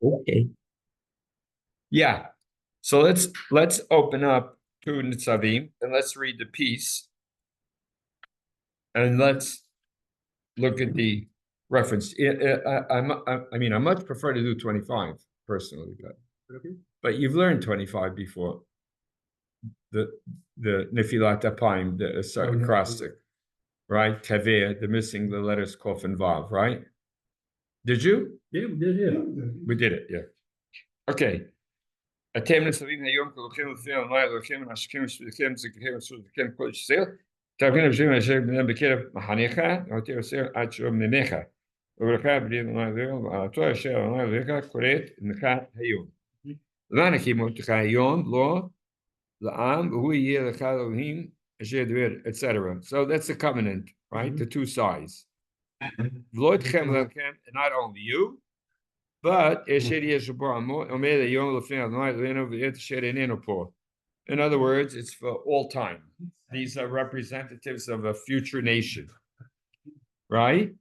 Okay. Yeah. So let's open up to Nitzavim and let's read the piece. And let's look at the reference. I mean, I much prefer to do 25 personally, but you've learned 25 before. The Nefilat Apayim, the acrostic, right? Kaveh, the missing the letters Kof and Vav, right? Did you? Yeah, we did. Yeah, we did it. Yeah. Okay. Atem Nitzavim Hayom Kolochem Lefim Amayel Lochem Hashkim Shvikim Zikim Shvikim Kol Yisrael. Tavin Avshim Asher Bnei Bekerev Mahanecha Otir Asher Ad Shalom Nenecha. Ubracha B'Dim Amayel Ato Asher Amayel Lecha Koret Necha Hayom. Lanakim Otecha Hayom Lo La'am Hu Yeh Lecha Elohim Asher Dver, etc. So that's the covenant, right? The two sides. V'Loitchem Lechem, not only you, but in other words, it's for all time. These are representatives of a future nation, right?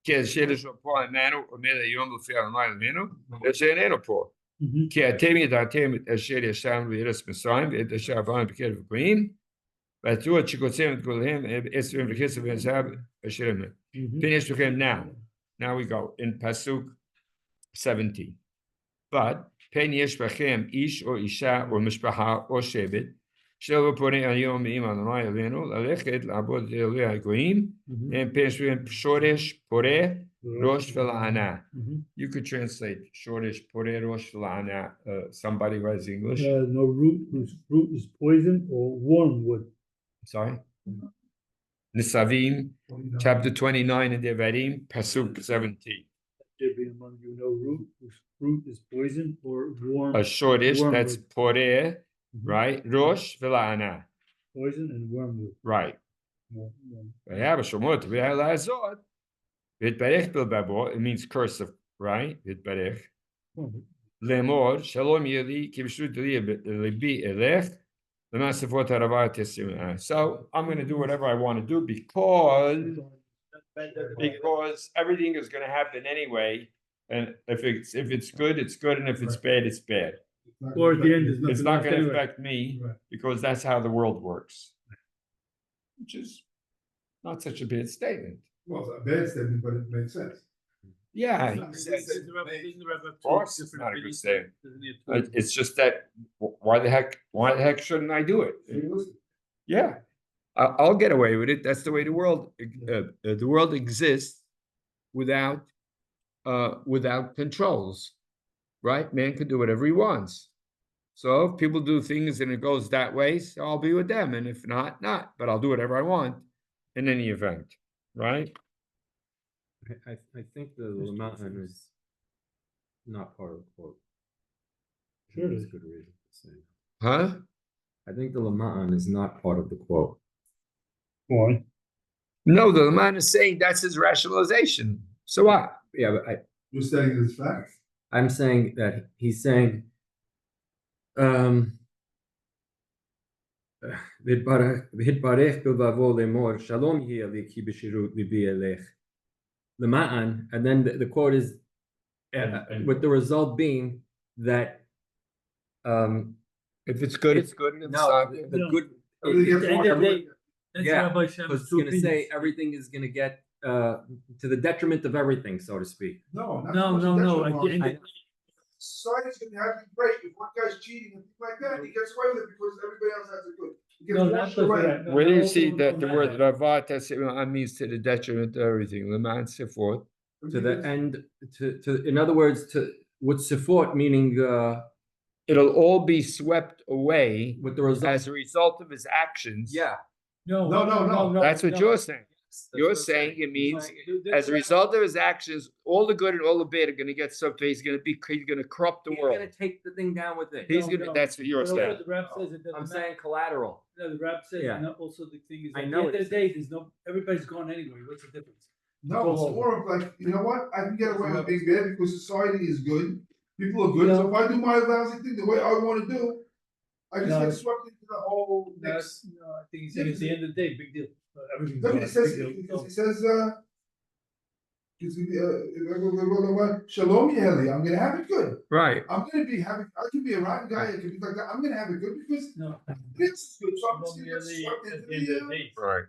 Now we go in Pasuk 17. But pen yesh b'chem ish or isha or mishpacha or shevet shel v'porei ayom me'im Adonai Eloheinu lalechet la'abod Eloi hagoyim and pen shvim shoresh poreh rosh v'la'ana. You could translate shoresh poreh rosh v'la'ana. Somebody who has English. No root whose fruit is poison or wormwood. Sorry. Nitzavim, chapter 29 in Devarim, Pasuk 17. There be among you no root whose fruit is poison or worm. A shortish, that's poreh, right? Rosh v'la'ana. Poison and wormwood. Right. It means cursive, right? Lemor, shalom yeli, kivshut libi elech. So I'm going to do whatever I want to do because everything is going to happen anyway, and if it's good, it's good, and if it's bad, it's bad. Or at the end, it's not going to affect me because that's how the world works, which is not such a bad statement. Well, it's a bad statement, but it makes sense. Yeah, of course, it's not a good statement. It's just that why the heck shouldn't I do it? Yeah, I'll get away with it. That's the way the world exists without controls, right? Man can do whatever he wants. So if people do things and it goes that way, so I'll be with them, and if not, not. But I'll do whatever I want in any event, right? I think the Lamatan is not part of the quote. Sure, there's a good reason to say. Huh? I think the Lamatan is not part of the quote. Why? No, the man is saying that's his rationalization. So what? Yeah, but You're saying it's fact. I'm saying that he's saying Lama'an, and then the quote is with the result being that if it's good, it's good. And if the good. Yeah, because it's going to say everything is going to get to the detriment of everything, so to speak. No. Society's going to have to break. If one guy's cheating and things like that, he gets away with it because everybody else has it good. Where do you see that the word ravat means to the detriment of everything? Leman sifot. To the end, to in other words, to what sifot meaning it'll all be swept away with the result as a result of his actions. Yeah. No. That's what you're saying. You're saying it means as a result of his actions, all the good and all the bad are going to get swept away. He's going to corrupt the world. He's going to take the thing down with it. That's what you're saying. I'm saying collateral. No, the rap says. Yeah. Also, the thing is, I at know the end of the day, everybody's gone anyway. What's the difference? No, it's more of like, you know what? I can get away with being bad because society is good. People are good. So if I do my lousy thing the way I want to do, I just get swept into the whole next. No, I think he's saying at the end of the day, big deal. Everything's It says Shalom Yeheli, I'm gonna have it good. Right. I'm gonna be having, I could be a rotten guy, I could be like that, I'm gonna have it good because No. this is good, so I'm just Shalom gonna get Yeheli swept at into the end of the the, day. Right.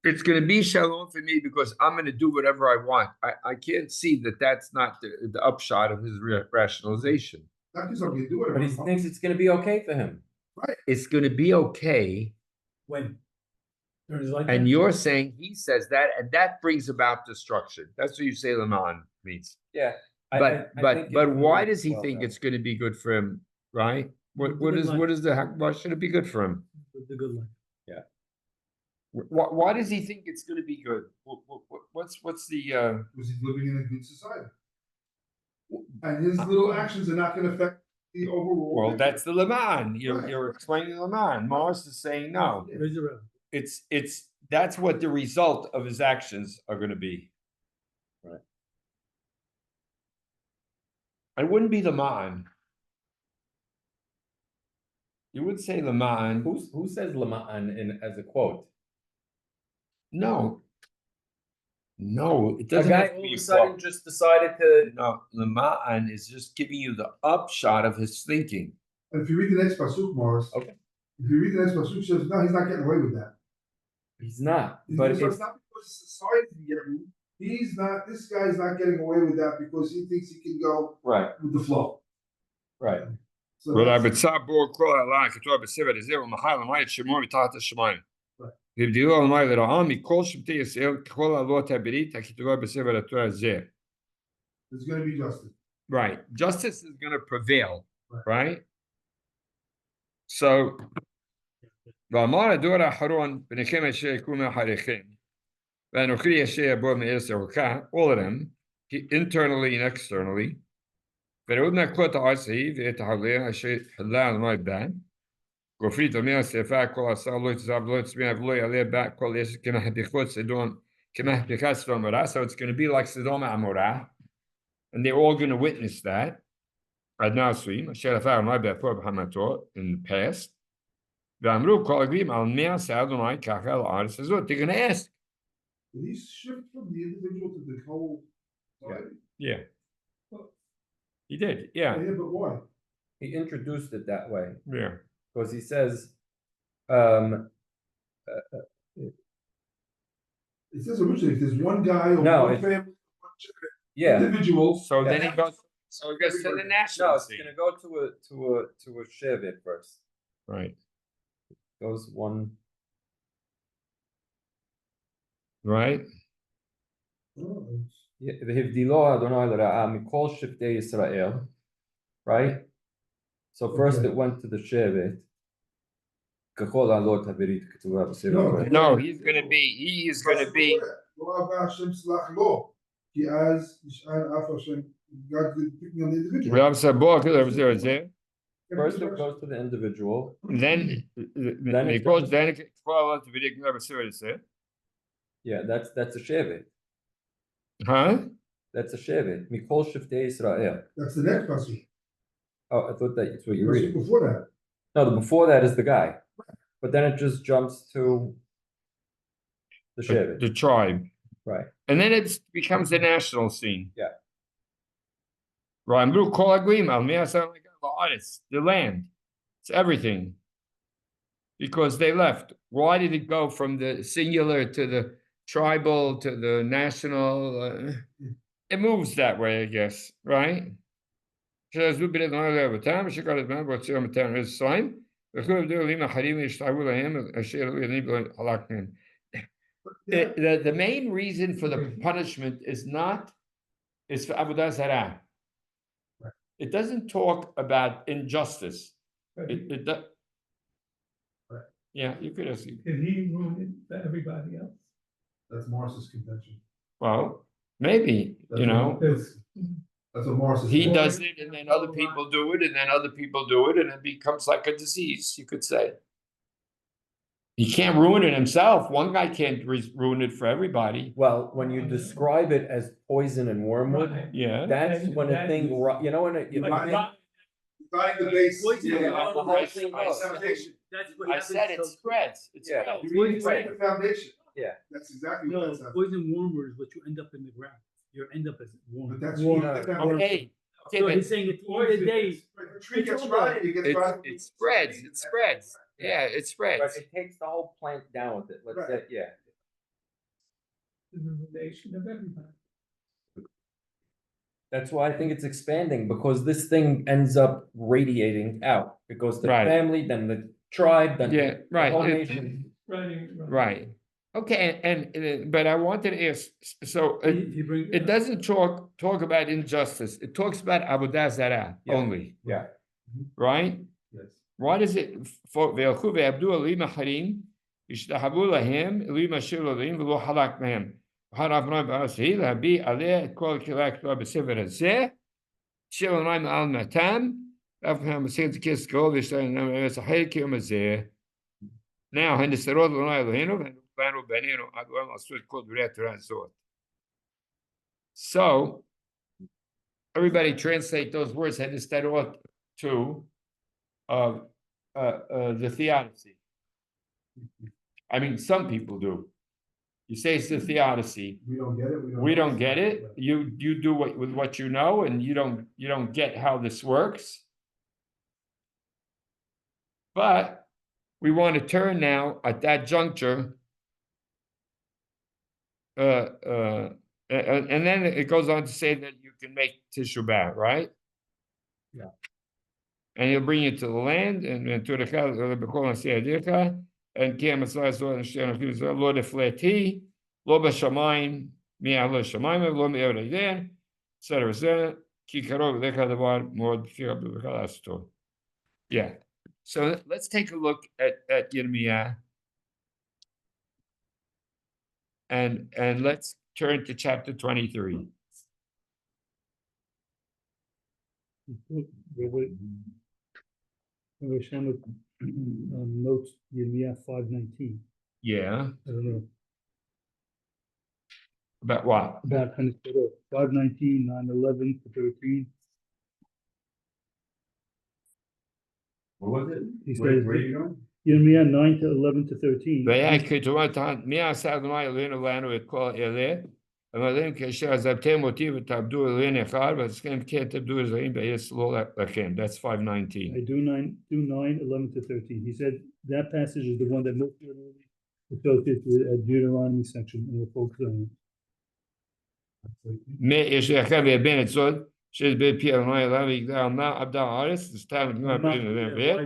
It's going to be shalom for me because I'm going to do whatever I want. I can't see that that's not the upshot of his rationalization. not because I'm gonna do it. But he thinks it's gonna be okay for him. It's going to be okay. When? During his lifetime? And you're saying he says that, and that brings about destruction. That's what you say Laman means. Yeah. But why does he think it's going to be good for him? Right? What why should it be good for him? The good life. Why does he think it's going to be good? What's the Because he's living in a good society. And his little actions are not gonna affect the overall. well? That's the Laman. Right. You're explaining Laman. Mars is saying no. Raise it around. It's that's what the result of his actions are going to be. Right. I wouldn't be Laman. You would say Laman. Who says Lama'an in as a quote? No, it A doesn't guy have to all be of a a sudden quote. just decided to. No, Laman is just giving you the upshot of his thinking. And if you read the next pasuk, Morris. Okay. If you read the next pasuk, it says, no, he's not getting away with that. He's not. But It's not because society can get him. He's not, this guy's not getting away with that because he thinks he can go right, with the flow. right. So But I that's- would say, "Bo kol Allah k'torah b'sever ezeh u'machal l'mayit shemor mitachat hashamayim." Right. V'ibdilu l'mayit l'ra'am mikol shebtei Yisrael kol alot haberit ha'k'torah b'sever haTorah ezeh. There's gonna be justice. Right, justice is going to prevail, Right. right? So, v'amar ador ha'aharon b'nechem asher yikumu ha'arechem v'anochri asher yabor me'eretz yeruka, all of them, internally and externally. ורעוד נקות הארץ ההיא ואת ההליה אשר חלה על מים בן. גופרית אומר שרפה כל עשר לא יתזב לא יצביע ולא יעלה בה כל אש כמהפכות סדום כמהפכת סדום ועמורה. So it's going to be like Sodom and Amorah, and they're all going to witness that. עד נעשויים אשר רפה על מים באפור בחמתו in the past. ואמרו כל הגויים על מי עשה אדוני ככה על הארץ הזאת. They're going to ask. Did he shift from the individual to the whole society? Yeah. He did, yeah. Yeah, but why? He introduced it that way Yeah. because he says, It says originally, if there's one guy or No, one it's- family, yeah. individual. So then Yeah. he goes, so he goes to the national No, it's scene. gonna go to a shevet first. Right, Goes one. right? Oh, והבדילו אדוני לרעה מכל שבטי ישראל, right? So first Okay. it went to the shevet. ככל העלות הברית כתובה בספר No. התורה. No, he is going to be, לא אהבה השם סלח לו, כי אז נשאל אף השם, God picking on the individual. we have said, then First it goes to the individual. it goes, then it follows the video, never see what it said. Yeah, that's a shevet. Huh? That's a shevet. Mikol Shiftei Israel. That's the next passage. Oh, I thought that's what you're Passage reading. before that. No, the before that is the guy. But then it just jumps to the shevet. The tribe. Right. And then it becomes the national scene. Yeah. Right, the land. It's everything. Because they left. Why did it go from the singular to the tribal to the national? It moves that way, I guess, right? The main reason for the punishment is for Avodah Zarah. Right. It doesn't talk about injustice. It does. Right. Yeah, you could ask. Did he ruin it for everybody else? That's Morris's contention. Well, maybe, That's you know, That's what Morris is. he saying. does it and then other people do it and then other people do it and it becomes like a disease, you could say. He can't ruin it himself. One guy can't ruin it for everybody. Well, when you describe it as poison and wormwood, Right. Yeah. that's when a thing, you know, when it, you Right. know, Dividing the base. Poison. Yeah, the whole thing I goes. foundation. That's what I happens. said it So- spreads. It Yeah. spreads. You need to break the foundation. Yeah. That's exactly No, what that's. poison wormer is what you end up in the ground. You end up as worm. But that's Worm. what- that- Okay, So but he's saying at the end of the day, Right, the tree gets all rotted, it gets rotted. it spreads, it spreads. Yeah, it But spreads. it takes the whole plant down with it, let's Right. say, yeah. That's why I think it's expanding, because this thing ends up radiating out. It goes to the Right. family, then the tribe, then Yeah, the right. whole It- nation. Right. Okay, and but I wanted to ask, so if you bring. it doesn't talk about injustice. It talks about avodah zarah Yeah. only, Yeah. right? Yes. Why does it for ve'alchu ve'abdu elim harim yishtahavu lahem elim asher elohim v'lo halak mehem v'harav ram b'aseh labi aleh et kol kilak lo b'sefer hazeh shel onaim al matam v'afham b'sefer tkes kol v'shtayim nam eretz ha'chayil kiyom hazeh. Now, Hindusarod Lunai Lohino, and Banu Benino, Adwam Asud called Retranzot. So, everybody translate those words, Hindusarod, to the theodicy. I mean, some people do. You say it's the theodicy. We don't get it. We don't get it. You do with what you know, and you don't get how this works. But we want to turn now at that juncture. And then it goes on to say that you can make Tishu B'Av, right? Yeah. And he'll bring you to the land and to the and Lord of Fleti, Lo Bashamayim, Mia Lo Shamayim, Lo Me'er Yedin, etc. Ki Karov Lecha Davar Mod Fir B'Chalasto. Yeah. So let's take a look at Yirmiyah. And let's turn to chapter 23. Notes Yirmiyah 5:19. Yeah. I don't know About what? about 5:19, 9:11 to 13. What was it? He Where says are you going? Yirmiyah 9 to 11 to 13. והיה כתובת מי עשה אדוני אלוהינו לנו את כל אלה אמרים כאשר עזבתם אותי ותעבדו אלוהים אחד ועשיכם כן תעבדו זרים בארץ לא לכם. That's 5:19. I do 9:11 to 13. He said that passage is the one that most really associates with a Deuteronomy section and we'll focus on יש לכם ובן עצות שיש בפי אדוני אליו יגדל נא עבדה הארץ וסתם נגמר פנים לבן בית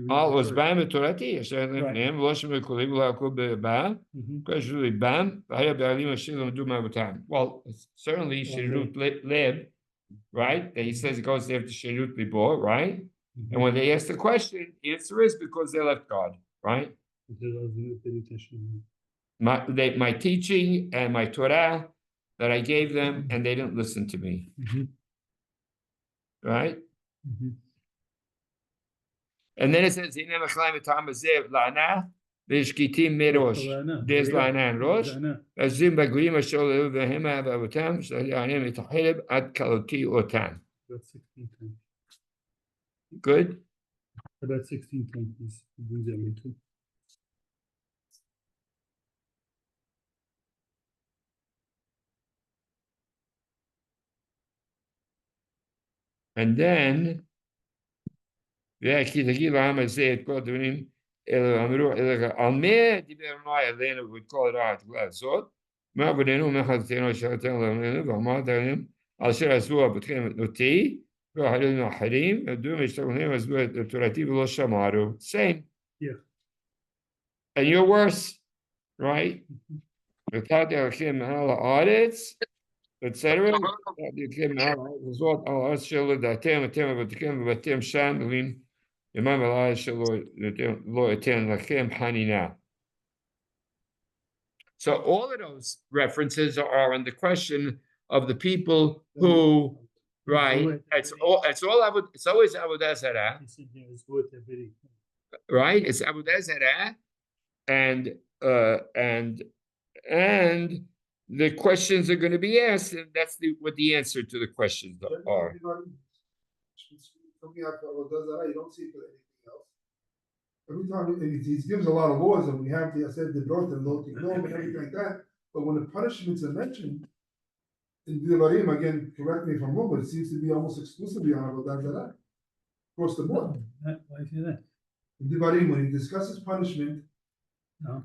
על עוזבם ותורתי אשר לפניהם ולא שמעו קולי ולא עקבו בבם כשרו ליבם והיה בעלים אשר למדו מאבותם. Well, certainly שירות לב, right? That he says it goes after שירות ליבו, right? And when they ask the question, the answer is because they left God, right? My teaching and my Torah that I gave them, and they didn't listen to me, right? And then it says, there's Lana and Rosh, Azim Bagrim Ashol Vehema Babutam, Shayanim Itahilib at Kaloti Otan. Good? About 16:20. And then, yeah, Kitaki Lama said, Kodrim, Amru, Alme, Dibernoy, Elena would call it out, Glazot, Mabudeno, Mahatino, Shatan, Vamadarim, Alshir Azua, Betrim Noti, Harim, Harim, Dumish, as well, the Turati Vilo Shamaru. Same. Yeah. And you're worse, right? The Tati Kim Hala audits. etc. זאת הארץ שלו דעתם אתם ובתיכם ובתים שם מילים למען הארץ שלו לא אתן לכם חנינה. So all of those references are on the question of the people who, right? It's always avodah zarah, right? It's avodah zarah, and the questions are going to be asked, and that's what the answer to the questions are. You don't see it for anything else. every time, he gives a lot of laws, and we have the, I said, the daughter, and everything like that, but when the punishments are mentioned in Devarim, again, correct me if I'm wrong, but it seems to be almost exclusively on Avodah Zarah. Across the board. Why do you say that? In Devarim, when he discusses punishment, No.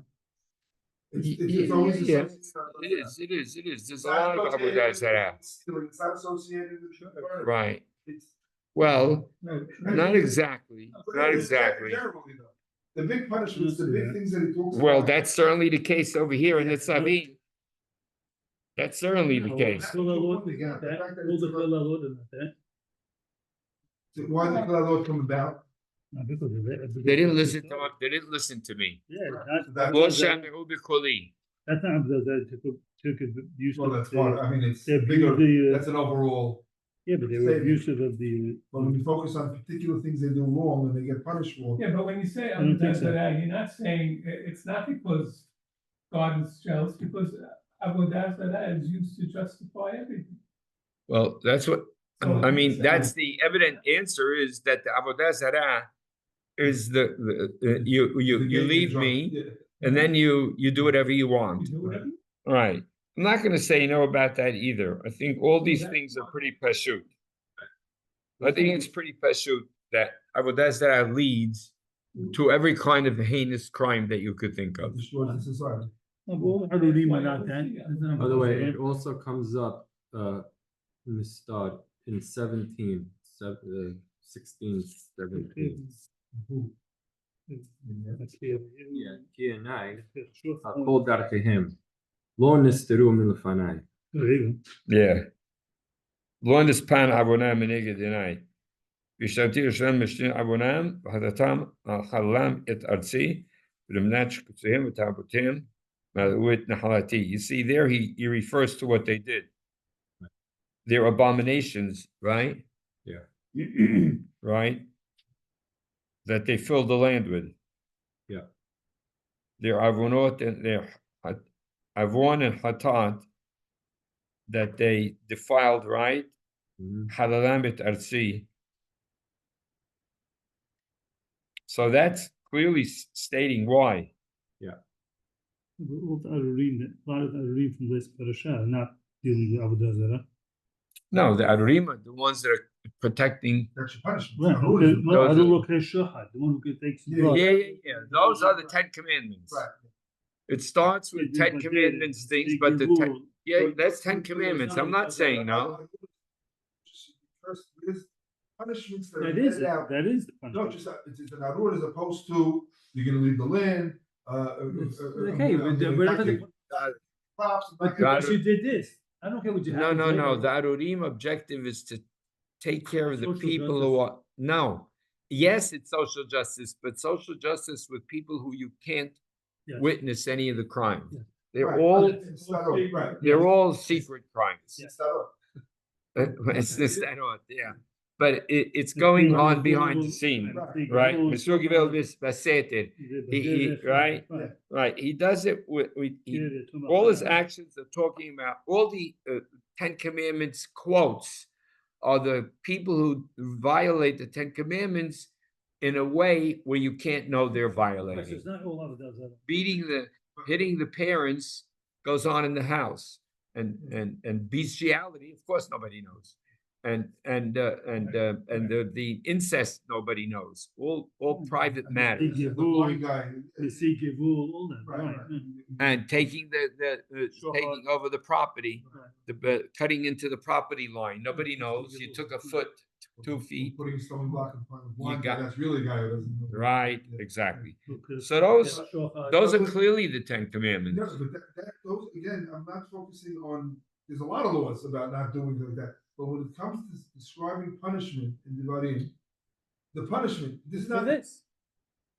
it's always associated. It is. There's a lot of Avodah Zarah. It's not associated with the Right. It's Well, No. not exactly. Not exactly. generally, though. The big punishments, the big things that he talks about. Well, that's certainly the case over here in Nitzavim. That's certainly the case. All the Kalalot is not that. Why did the law come about? No, because of it. They didn't listen to him. They didn't listen to me. Yeah, That- Lo shami'u b'koli. that's not that took abuse Well, of that's fine, I mean, it's they bigger, abused that's an overall, yeah, but they were abusive of the. but when you focus on particular things they do wrong and they get punished for. Yeah, but when you say I don't think Avodah so. Zarah, you're not saying, it's not because God is jealous, because Avodah Zarah is used to justify everything. Well, that's what, So I mean, it's, that's the evident answer is that the Avodah Zarah is you leave me and then you do whatever you You want. do whatever. All right. I'm not gonna say no about that either. I think all these things are pretty pashut. I think it's pretty pashut that Avodah Zarah leads to every kind of heinous crime that you could think of. Destroys the society. No, but all the Harurim are not that. By the way, it also comes up, in the start in 16, 17. Yeah, Kianai, Hakol Darkehim, Lo Nisteru Milfanai. Yeah. Blondis pan avonam meneged denai. Vishanti Hashem mishtin avonam v'hadatam al chalam et artzi v'lemnach kutzehem v'tabotim ma'uit nahalati. You see there he refers to what they did. Their abominations, right? Yeah. Right? That they filled the land with. Yeah. Their avonot and their avon and hatat that they defiled, right? Halalam et artzi. So that's clearly stating why. All the Harurim, a lot of the Harurim from this parasha are not dealing with Avodah Zarah. No, the Arurim are the ones that are protecting. That's your punishment. Right, Who is it? no, Those are- Harul Shahad, the one who takes. Yeah, blood. Yeah. Those are the 10 Commandments. Right. It starts with 10 Commandments things, but the 10, yeah, that's 10 Commandments. I'm not saying no. There's punishments that are That is, meted out. that is the No, punishment. just, it's an arur as opposed to, you're gonna leave the land, Okay, but whatever the. Props. But Got because you did this, I don't care what you have. No. The Arurim objective is to take care of the Social people who are, no. Yes, it's social justice, but social justice with people who you can't Yes. witness any of the crimes. Yeah. They're all, Right. they're all secret crimes. It's not all. It's this, that, or, yeah. But it's going on behind the scene, right? Mr. Gibel Baseter, right? Right, he does it with, all his actions are talking about, all the 10 Commandments quotes are the people who violate the 10 Commandments in a way where you can't know they're violating. It's not all Avodah Zarah. Hitting the parents goes on in the house, and bestiality, of course, nobody knows. And the incest, nobody knows. All private matters. The blind guy. The sea givul, all that, Right, right. right. And taking taking over the property, cutting into the property line. Nobody knows. You took a foot, 2 feet. Putting a stone block in front of the blind got- guy, that's really a guy who doesn't know. Right, Yeah. exactly. Okay. So those are But- clearly the 10 Commandments. No, but those, again, I'm not focusing on, there's a lot of laws about not doing like that, but when it comes to describing punishment in Devarim, the punishment, this is For not. this.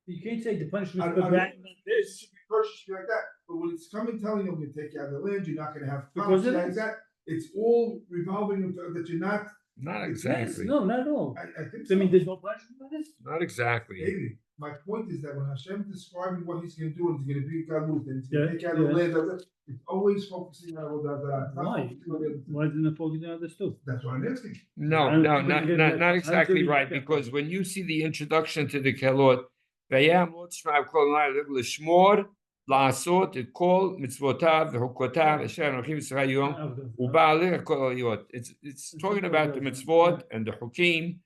You can't say the I- punishment I for don't- that. This should be first, should be like that, but when it's coming telling you, I'm gonna take you out of the land, you're not gonna have Because crops it like is. that, it's all revolving of that you're not, Not Yes, exactly. No, not at all. I think I mean, so. there's no punishment for this. Not exactly. Maybe, my point is that when Hashem is describing what he's gonna do, and he's gonna be Galut, and he's gonna Yeah, take out of the yeah. land, it's always focusing on Avodah Zarah. It's not Why? focusing on the other things. Why didn't it focus on this too? That's what I'm asking. No, I don't no, think we not get that. I don't exactly think we right, get that. because when you see the introduction to the Kelot, ויהיה אמור תשמע כל לילה לשמור, לעשות את כל מצוותיו וחוקותיו אשר אנוכי מצווה היום ובעלי כל העליות. It's talking about the mitzvot and the hukim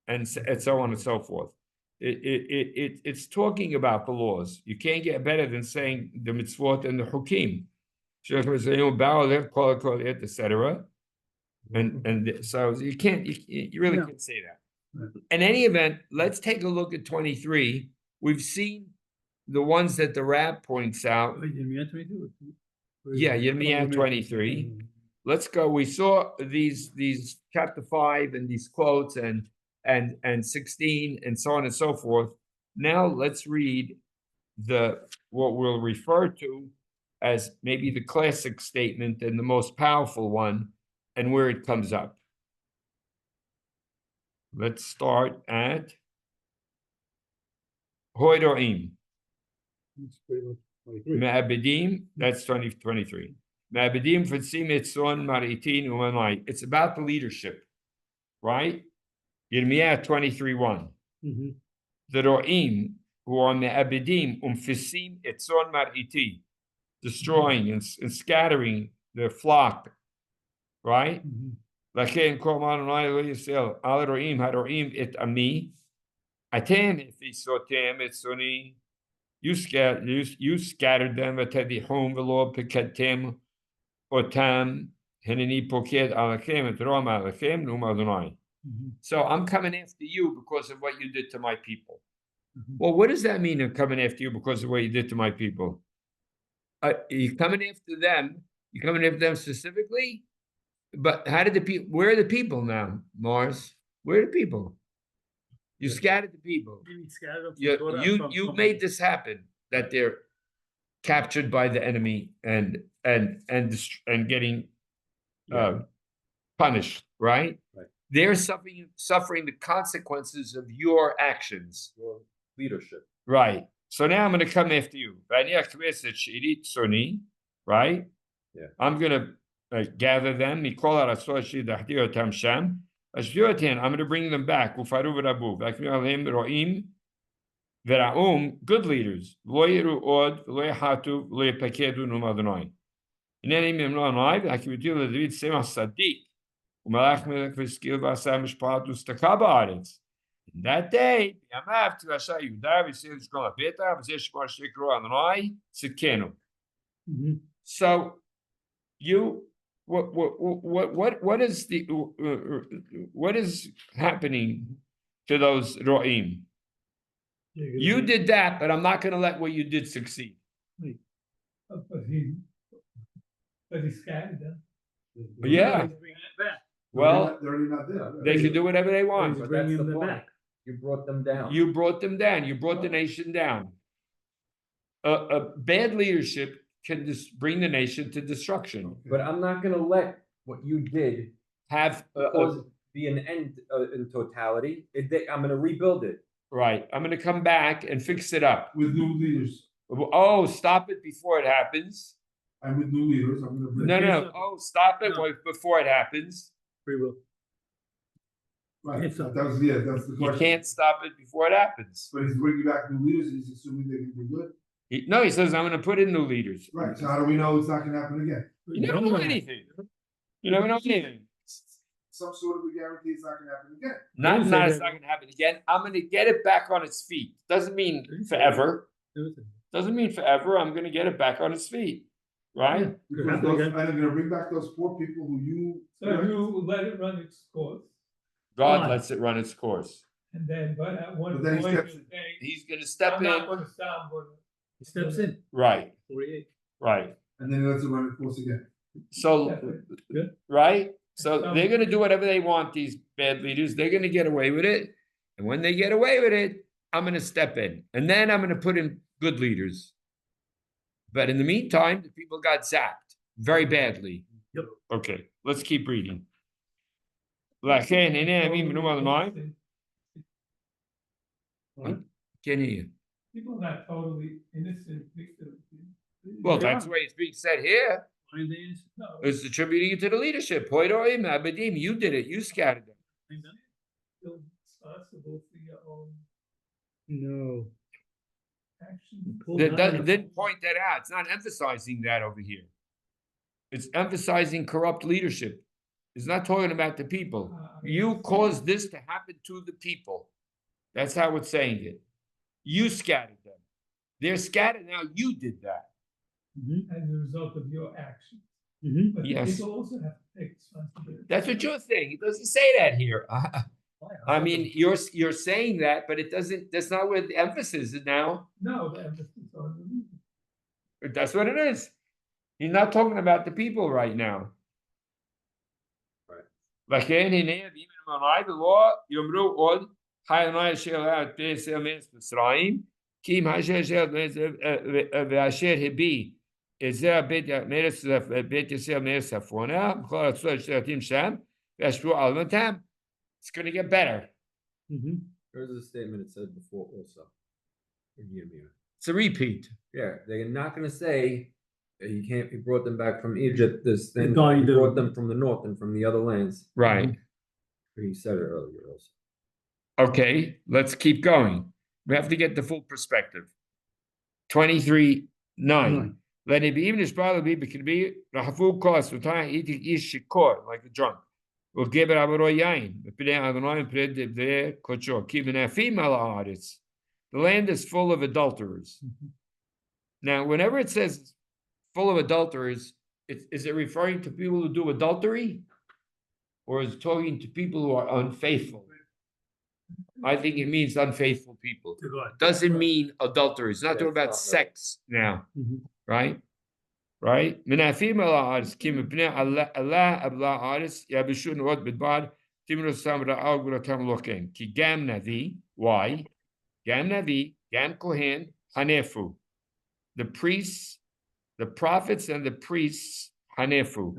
and so on and so forth. It's talking about the laws. You can't get better than saying the mitzvot and the hukim. Etc. And so you can't, you really can't say that. In any event, let's take a look at 23. We've seen the ones that the Rab points out. Yeah, Yirmiyah 23. Let's go. We saw these chapter 5 and these quotes and 16 and so on and so forth. Now let's read what we'll refer to as maybe the classic statement and the most powerful one and where it comes up. Let's start at Hoidoim. Me'abedim, that's 23. Me'abedim Fatsim Etzon Maritin Umanai. It's about the leadership, right? Yirmiyah 23:1. The Ro'im who are Me'abedim Fasim Etzon Mariti, destroying and scattering the flock, right? Lachen Korman Lo Yisrael Al Ro'im HaRo'im Et Ami Atem Fisotem Etzoni. You scattered them at the home velo pekatem otam henini poked alachem et rom alachem num Adonai. So I'm coming after you because of what you did to my people. Well, what does that mean? I'm coming after you because of what you did to my people. You're coming after them. You're coming after them specifically. But how did the people? Where are the people now, Mars? Where are the people? You scattered the people. You made this happen, that they're captured by the enemy and getting punished, right? They're suffering the consequences of your actions. Your leadership. Right. So now I'm going to come after you. Right? Yeah. I'm going to gather them. I'm going to bring them back. Good leaders. In that day, so what is happening to those ro'im? You did that, but I'm not going to let what you did succeed. But he scattered them. Yeah. Well, they're already not there. they can do whatever they want. But that's the point. You brought them down. You brought them down. You brought the nation down. Bad leadership can just bring the nation to destruction. But I'm not going to let what you did Have be an end in totality. I'm going to rebuild it. right. I'm going to come back and fix it up. With new leaders. Oh, stop it before it happens. And with new leaders, I'm gonna bring. No. Oh, stop it before it happens. Free will. Right, It's that's the You question. can't stop it before it happens. But he's bringing back new leaders, and he's assuming they can do good. He says, I'm going to put in new leaders. Right, so how do we know it's not gonna happen again? You never know anything. You never know anything. Some sort of a guarantee it's not gonna happen again. Not say it's that. not going to happen again. I'm going to get it back on its feet. Doesn't mean forever. Doesn't mean forever. I'm going to get it back on its feet. Right? Because happen those, again. and they're gonna bring back those poor people who you. So you let it run its course, God Fine. lets it run its course. and then, but at one But then he point, steps you in. say, He's going to step I'm not in. gonna stop, but. He steps in. Right. 48. Right. And then he lets it run its course again. So, Good. right? So they're going to do whatever they want, these bad leaders. They're going to get away with it. And when they get away with it, I'm going to step in. And then I'm going to put in good leaders. But in the meantime, the people got zapped very badly. Yep. Okay, let's keep reading. Can't hear you. People are not totally innocent victims. Well, Yeah. that's the way it's being said here. No, It's attributing it to the leadership. Hoidoim, Abadim, you did it. You scattered them. still responsible for your own. No. action. Didn't point that out. It's not emphasizing that over here. It's emphasizing corrupt leadership. It's not talking about the people. You caused this to happen to the people. That's how it's saying it. You scattered them. They're scattered now. You did that. As a result of your actions. Mhm. But the Yes. people also have to take responsibility. That's what you're saying. It doesn't say that here. I mean, you're saying that, but it doesn't. That's not where the emphasis is now. No, the emphasis on the leader. That's what it is. He's not talking about the people right now. לכן הנה בימים המנועי ולא יאמרו עוד חי של פרס אמס מצרים כי אם ואשר הביא את זה בית ישראל מארץ צפונה בכל ארצות השתלטים שם והשפעו על אדמתם. It's going to get better. There's a statement it said before also. In Yirmiyah. It's a repeat. Yeah, they're not going to say he brought them back from Egypt. This thing he Going to- brought them from the north and from the other lands. Right. He said it earlier also. Okay, let's keep going. We have to get the full perspective. 23:9. Let it be even as probably can be Rahafu cost with time eating ish shikor like a drunk. We'll give it Abaroyain. The land is full of adulterers. Now, whenever it says full of adulterers, is it referring to people who do adultery? Or is it talking to people who are unfaithful? I think it means unfaithful people. Doesn't mean adultery. It's not talking about sex now, right? Right? Menafim ala aris kim bnei Allah abla aris yabishun od bidbad timro samra agura tamloken ki gam navi. Why? Gam navi, gam kohen hanefu. The priests, the prophets, and the priests hanefu.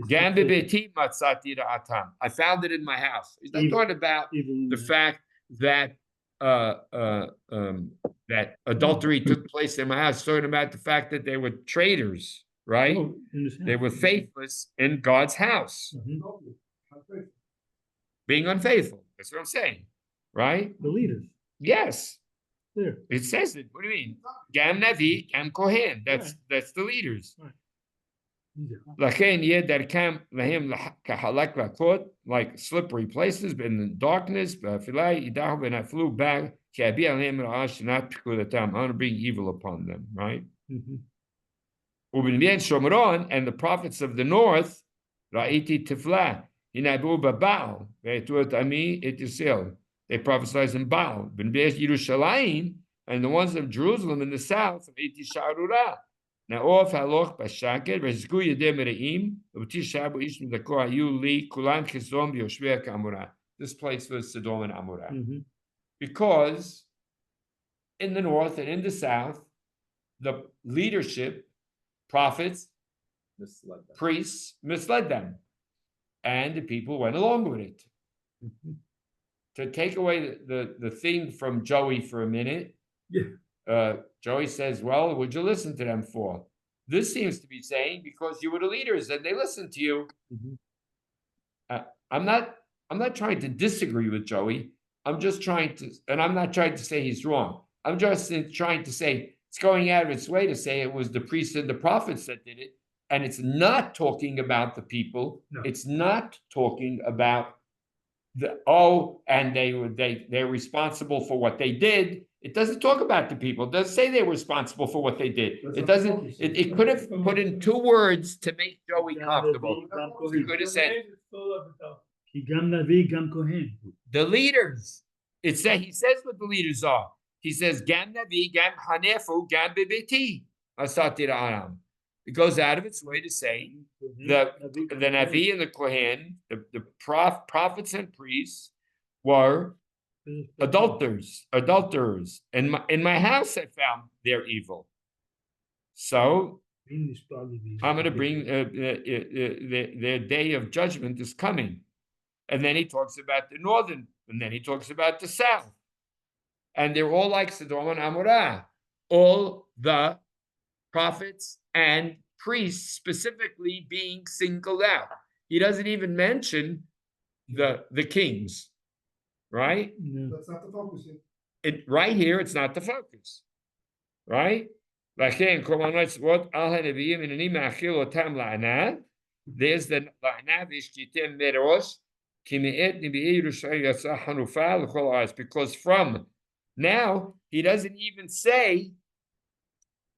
Gam bebeti matzati ra'atam. I found it in my house. He's not talking about the fact that that adultery took place in my house. It's talking about the fact that they were traitors, right? They were faithless in God's house, being unfaithful. That's what I'm saying, right? The leaders. Yes, There. it says it. What do you mean? Gam Navi, Gam Kohen. That's the leaders. Lachen yed darkam lahim kahalak lakot, like slippery places, but in the darkness, filai idahu ben I flew back. I want to bring evil upon them, right? Shomron and the prophets of the north, Ra'iti Tifla, Inabu Babal, they prophesied in Baal, Ben Yerushalayim, and the ones of Jerusalem in the south of Iti Sharura. Now, off haloch bashaket, resgu yedem re'im, utishabu ishim dako ayu li kulan chizom yoshvei kamura. This place was Sodom and Amorah. Because in the north and in the south, the leadership, prophets, priests, misled them. And the people went along with it. To take away the thing from Joey for a minute, Joey says, well, would you listen to them for? This seems to be saying because you were the leaders and they listened to you. I'm not trying to disagree with Joey. I'm just trying to, and I'm not trying to say he's wrong. I'm just trying to say it's going out of its way to say it was the priests and the prophets that did it. And it's not talking about the people. No. It's not talking about they're responsible for what they did. It doesn't talk about the people. It doesn't say they're responsible for what they did. It doesn't, it could have put in 2 words to make Joey comfortable. He could have said, the leaders. He says what the leaders are. He says, Gam Navi, Gam Hanefu, Gam Bibiti, Asatira Aram. It goes out of its way to say the Navi and the Kohen, the prophets and priests were adulterers. And in my house I found their evil. So I'm going to bring their day of judgment is coming. And then he talks about the northern, and then he talks about the south. And they're all like Sodom and Amorah. All the prophets and priests specifically being singled out. He doesn't even mention the kings, right? That's not the focus here. Right here, it's not the focus. right? Lachen, korbanot what al hanaviyim and ani ma'achil otam la'ana. There's the la'ana v'ishkitem meros ki me'et nibi'i Yerushalayim yatsa hanufa l'chol ha'aretz. Because from now he doesn't even say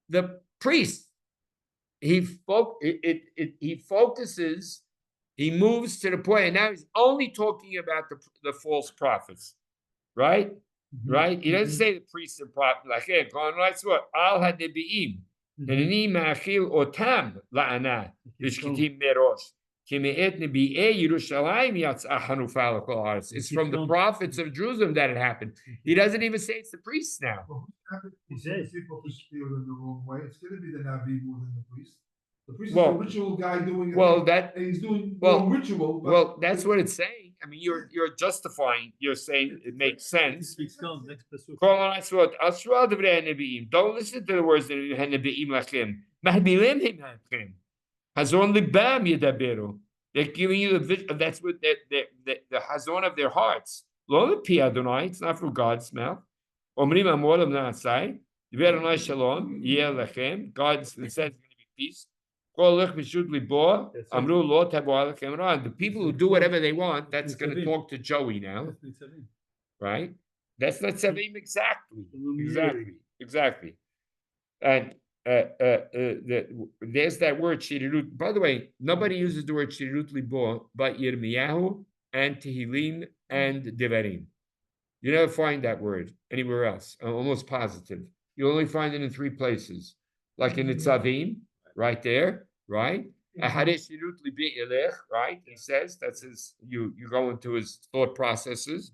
the priest. He focuses. He moves to the point, and now he's only talking about the false prophets, right? Right? He doesn't say the priests and prophets. Like, hey, what? Al hadebiim. Nenani ma'achil otam la'ana v'shkitim meros. Ki me'et nebi'ei Yerushalayim yatsa hanufa l'chol ha'aretz. It's from the prophets of Jerusalem that it happened. He doesn't even say it's the priests now. Well, He says- people who steal in the wrong way. It's gonna be the Navi more than the priest. The priest is Well- a ritual guy doing it. Well, that And he's doing well, wrong ritual. but- well, that's what it's saying. I mean, you're justifying. You're saying it makes sense. Speaks down, next pasuk. Don't listen to the words that Nebi'im lachem. Mahbilim him lachem. Hazon libam yedaberu. They're giving you the vision. That's what the hazon of their hearts. Lo lepi Adonai. It's not from God's mouth. Omrim amorim na'asai. Diver Adonai shalom. Yeh lachem. God says it's going to be peace. The people who do whatever they want, that's going to talk to Joey now, right? That's Nitzavim exactly. And there's that word shirirut. By the way, nobody uses the word shirirut libo but Yirmiyah and Tehillim and Devarim. You never find that word anywhere else. I'm almost positive. You only find it in 3 places, like in Nitzavim, right there, right? Right? He says that's his. You go into his thought processes.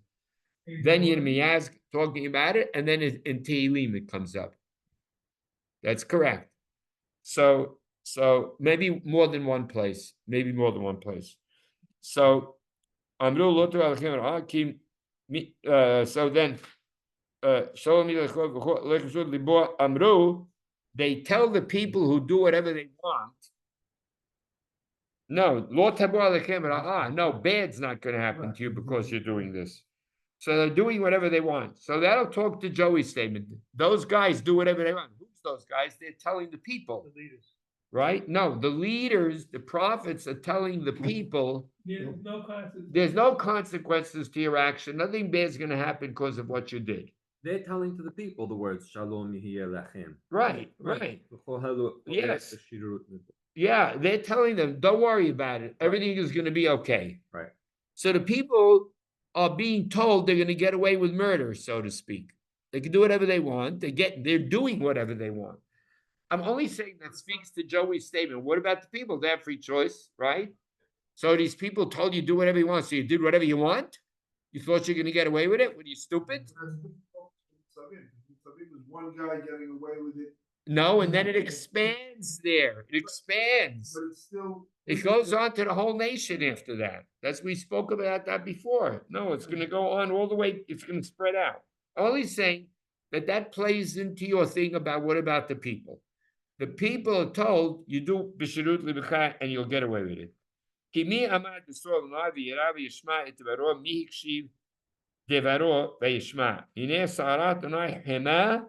Then Yirmiyah is talking about it, and then in Tehillim it comes up. That's correct. So maybe more than one place. So so then they tell the people who do whatever they want. No, no, bad's not going to happen to you because you're doing this. So they're doing whatever they want. So that'll talk to Joey's statement. Those guys do whatever they want. Who's those guys? They're telling the people. The leaders. Right? No, the leaders, the prophets are telling the people There's no consequences. to your action. Nothing bad's going to happen because of what you did. They're telling to the people the words Shalom Yihiyeh Lachem. Right. Yes. Yeah, they're telling them, don't worry about it. Everything is going to be okay. Right. So the people are being told they're going to get away with murder, so to speak. They can do whatever they want. They're doing whatever they want. I'm only saying that speaks to Joey's statement. What about the people? They have free choice, right? So these people told you do whatever you want. So you did whatever you want? You thought you're going to get away with it? Were you stupid? There's one guy getting away with it. No, and then it expands there. It expands. But it's still. It goes on to the whole nation after that. We spoke about that before. No, it's going to go on all the way. It's going to spread out. Only saying that plays into your thing about what about the people. The people are told you do b'shirut libecha and you'll get away with it. Ki mi amad b'sol navi yirav yishma et devaro mi hikshiv devaro v'yishma. Hine sa'arat anai hema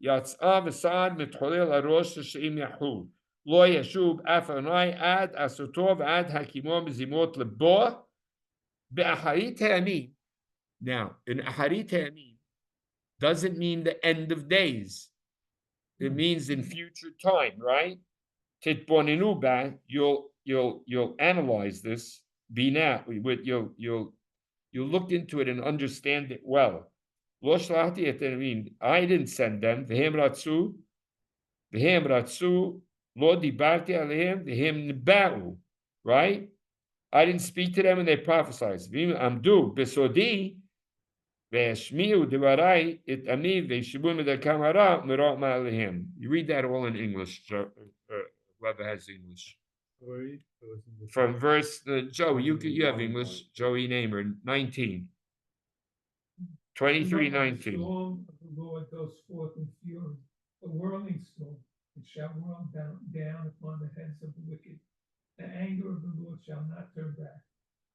yatz'a v'sa'ad mitcholel arosh she'im yahu. Lo yashub af anai ad asotov ad hakimo b'zimot lebo be'aharit ha'amim. Now, in aharit ha'amim doesn't mean the end of days. It means in future time, right? Titbonenu ba, you'll analyze this. Bina, you'll look into it and understand it well. Lo shlachti et mean I didn't send them. V'hem ratzu, lo dibarti alehem, v'hem nibau, right? I didn't speak to them and they prophesied. V'im amdu besodi. You read that all in English, whoever has English. From verse, Joe, you have English, Joey Namer, 19. 23:19. The storm of the Lord goes forth in fury, a whirling storm, it shall whirl down upon the heads of the wicked. The anger of the Lord shall not turn back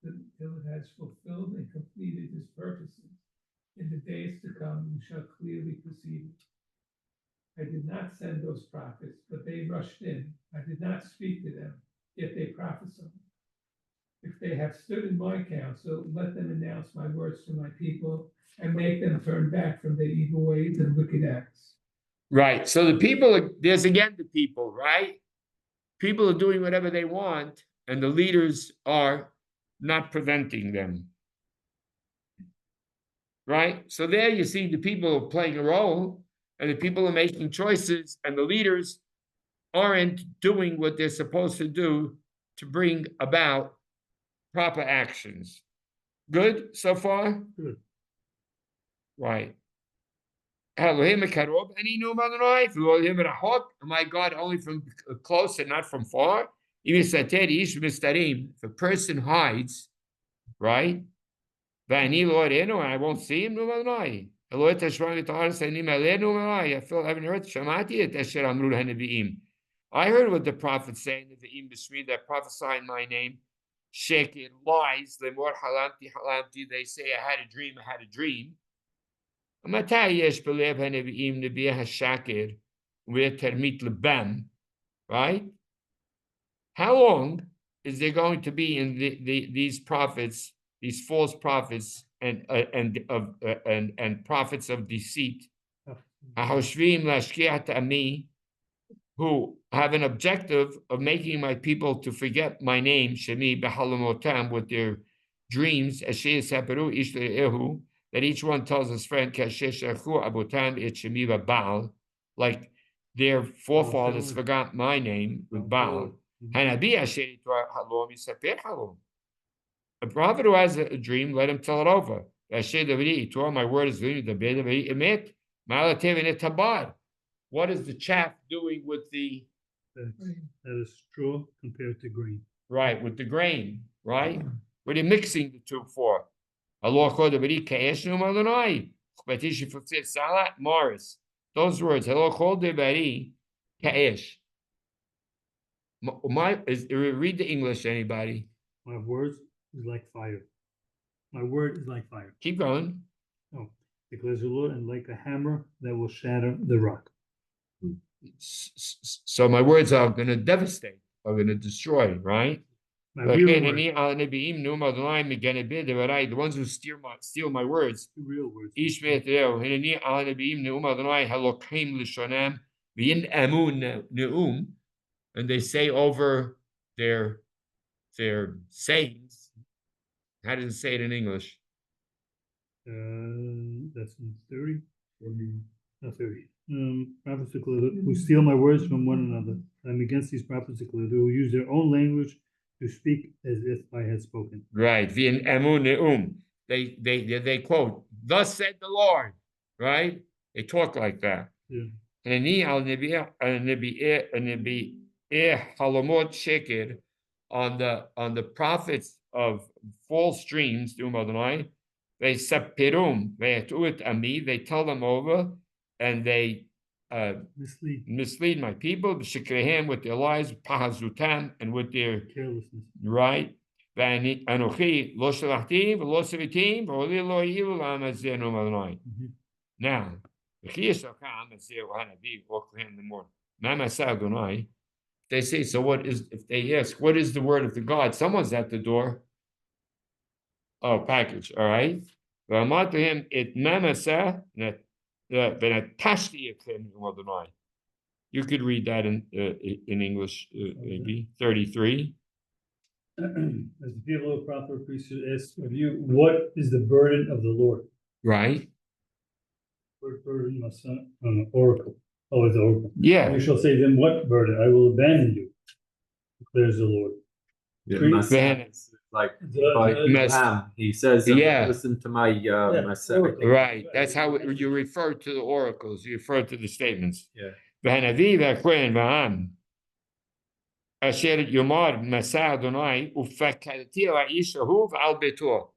till it has fulfilled and completed his purposes. In the days to come, you shall clearly perceive it. I did not send those prophets, but they rushed in. I did not speak to them, yet they prophesied. If they have stood in my counsel, let them announce my words to my people and make them turn back from their evil ways and wicked acts. Right. So the people, there's again the people, right? People are doing whatever they want, and the leaders are not preventing them. Right? So there you see the people are playing a role, and the people are making choices, and the leaders aren't doing what they're supposed to do to bring about proper actions. Good so far? Good. Right. Elohim karob, and he knew Adonai. Elohim rahot, my God, only from close and not from far. If a person hides, right? And I won't see him, I haven't heard, I heard what the prophets say in the Ve'im B'Shmi that prophesy in my name. Shekir, lies, lemor halamti halamti, they say I had a dream, I had a dream. Right? How long is there going to be in these prophets, these false prophets and prophets of deceit, who have an objective of making my people to forget my name, Shemi Behalamotam, with their dreams, that each one tells his friend, like their forefathers forgot my name with Baal. A prophet who has a dream, let him tell it over. My word is what is the chaff doing with the That is straw compared to grain. right, with the grain, right? What are you mixing the two for? Morris. Those words, read the English, anybody? My words is like fire. My word is like fire. Keep going. Oh, declares the Lord, and like a hammer that will shatter the rock. So my words are going to devastate, are going to destroy, right? My real words, The ones who steal my words. the real words. And they say over their sayings. How does it say it in English? That's in 30. No, 30. Prophets who steal my words from one another. I'm against these prophets who use their own language to speak as if I had spoken. Right. They quote, "Thus said the Lord," right? They talk like that. Yeah. On the prophets of false dreams, they sepirum, they tell them over, and they mislead my people, with their lies, pahazutam, and with their carelessness. Right. Now, they say, so what is, if they ask, what is the word of the God? Someone's at the door. Oh, package, all right. You could read that in English, maybe 33. As the people of prophet priesthood ask of you, what is the burden of the Lord? Right. Word burden, my son, oracle. Oh, it's oracle. Yeah. You shall say, then what burden? I will abandon you, declares the Lord. Like Mess- he says, Yeah. listen to my oracle. Right. That's how you refer to the oracles. You refer to the statements. Yeah. Asher Yomar Masah Adonai Ufakati La'ish Ahuv Al Betor.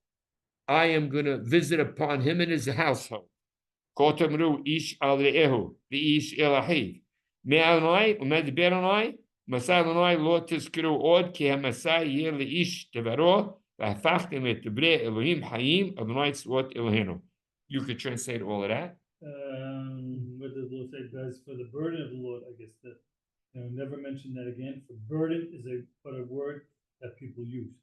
I am going to visit upon him and his household. Kotamru Ish Al Re'ehu, the Ish Elahiv. Me Adonai, Umed Ber Adonai, Masah Adonai Lo Tizkiru Od Ki HaMasah Yeh Le'ish Tevaro, V'hafachtem Et Bre Elohim Hayim Adonai Tzvot Elohenu. You could translate all of that. What does the Lord say? whereas for the burden of the Lord, I guess that, never mention that again. For burden is but a word that people use.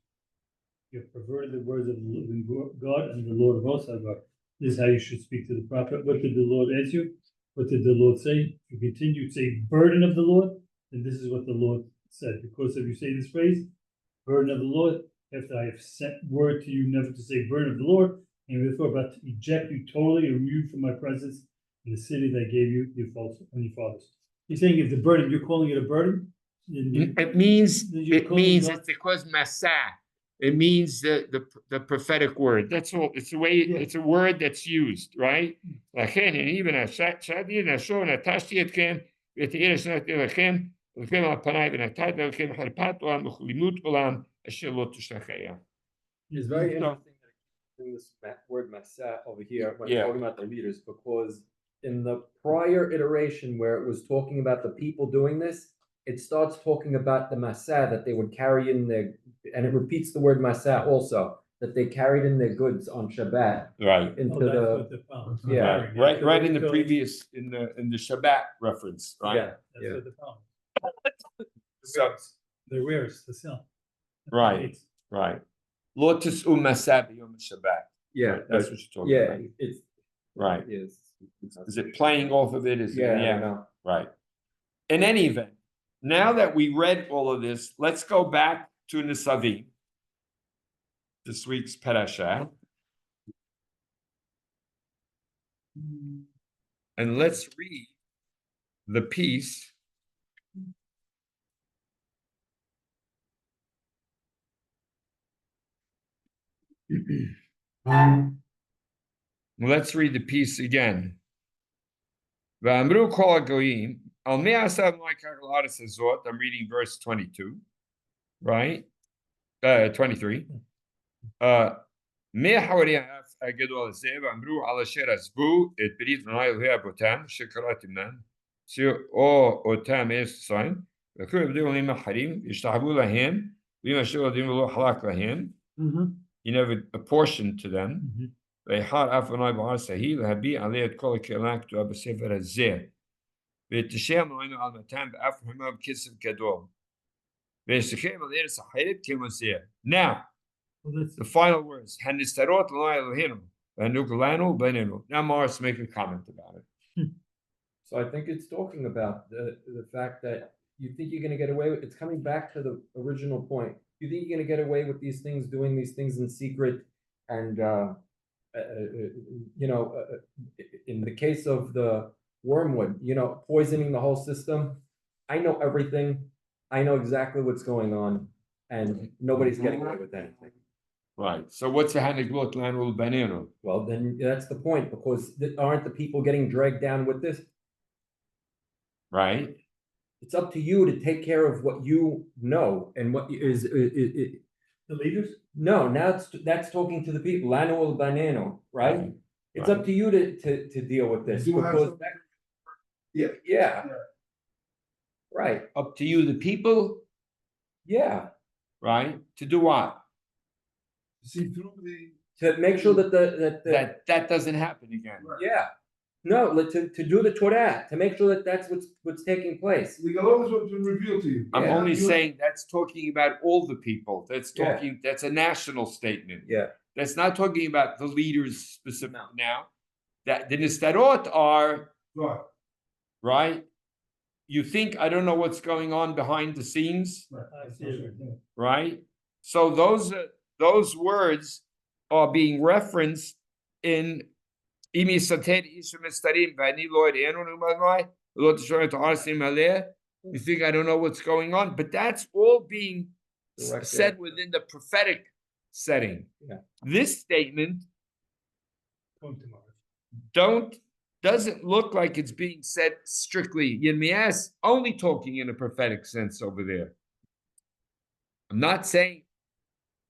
You have perverted the words of the living God and the Lord of hosts our God. This is how you should speak to the prophet. What did the Lord answer you? What did the Lord say? If you continue to say burden of the Lord, then this is what the Lord said. Because if you say this phrase, burden of the Lord, after I have sent word to you never to say burden of the Lord, and therefore about to eject you totally and remove you from my presence in the city that gave you your fathers. He's saying if the burden, you're calling it a burden, it means God- it's because Masa. It means the prophetic word. That's all. It's the way. Yeah. It's a word that's used, right? לכן, even השעתי נשוב נטשתי אתכם ותהי לשנתי לכם ולכם על פניי ונתתי לכם חרפת עולם וכלימות עולם אשר לא תשלחיה. It's very interesting that in this word masa over here when Yeah. talking about the leaders, because in the prior iteration where it was talking about the people doing this, it starts talking about the masa that they would carry in their, and it repeats the word masa also, that they carried in their goods on Shabbat Right. into that's the, what the problem is. Yeah. Right in the previous in the Shabbat reference, right? yeah, That's yeah. what the problem. So The wares, the sell. Right. Right. Lotus Masa b'yom Shabbat. Yeah, Right, that's what you're talking yeah, about. it's Right. yes. Is it playing off of it? Is it, Yeah, I know. right. In any event, now that we read all of this, let's go back to Nitzavim, this week's parasha, and let's read the piece. Let's read the piece again. V'amru kol hagoyim al mei asav mo'ikach ha'aretz hazot. I'm reading verse 22, right? 23. מי החורי הגדול הזה ואמרו על אשר עזבו את ברית אדוני אלוהי אבותם שקראתם להם או אותם ארץ מצרים ולקחו עבדים עולים אחרים והשתחוו להם ואם אשר יודעים ולא חלק להם. He never apportioned to them. ויחר אף אדוני בארץ ההיא להביע עליה את כל הקהילה הכתובה בספר הזה ותשם עלינו על מתם באף חומה בכסף גדול וישתכם על ארץ אחרת כמו זה. Now the final words. Now Morris make a comment about it. So I think it's talking about the fact that you think you're going to get away with, it's coming back to the original point. You think you're going to get away with these things, doing these things in secret, and in the case of the wormwood, poisoning the whole system. I know everything. I know exactly what's going on, and nobody's getting away with anything. Right. So what's the Haniglot Lanul Banano? Well, then that's the point, because aren't the people getting dragged down with this? Right. It's up to you to take care of what you know and what is The leaders? No, now that's talking to the people. Lanul Banano, right? Right. It's up to you to deal with this. You have because some- yeah. Right. Up to you, the people, Yeah. right? To do what? See through the. To make sure that That doesn't happen again. yeah. No, to do the Torah, to make sure that that's what's taking place. The Galot is what's been revealed to you. I'm Yeah. only saying that's talking about all the people. That's Yeah. talking, that's a national statement. Yeah. That's not talking about the leaders specific now. That the Nistarot are, Right. right? You think I don't know what's going on behind the scenes, I see it. right? So those words are being referenced in Imi Sated Ishum Estarim Vani Lord Anu Malai, Lord Shona to Arsim Aleh. You think I don't know what's going on, but that's all being Directed. said within the prophetic setting. Yeah. This statement Come tomorrow. doesn't look like it's being said strictly. Yirmiyah is only talking in a prophetic sense over there. I'm not saying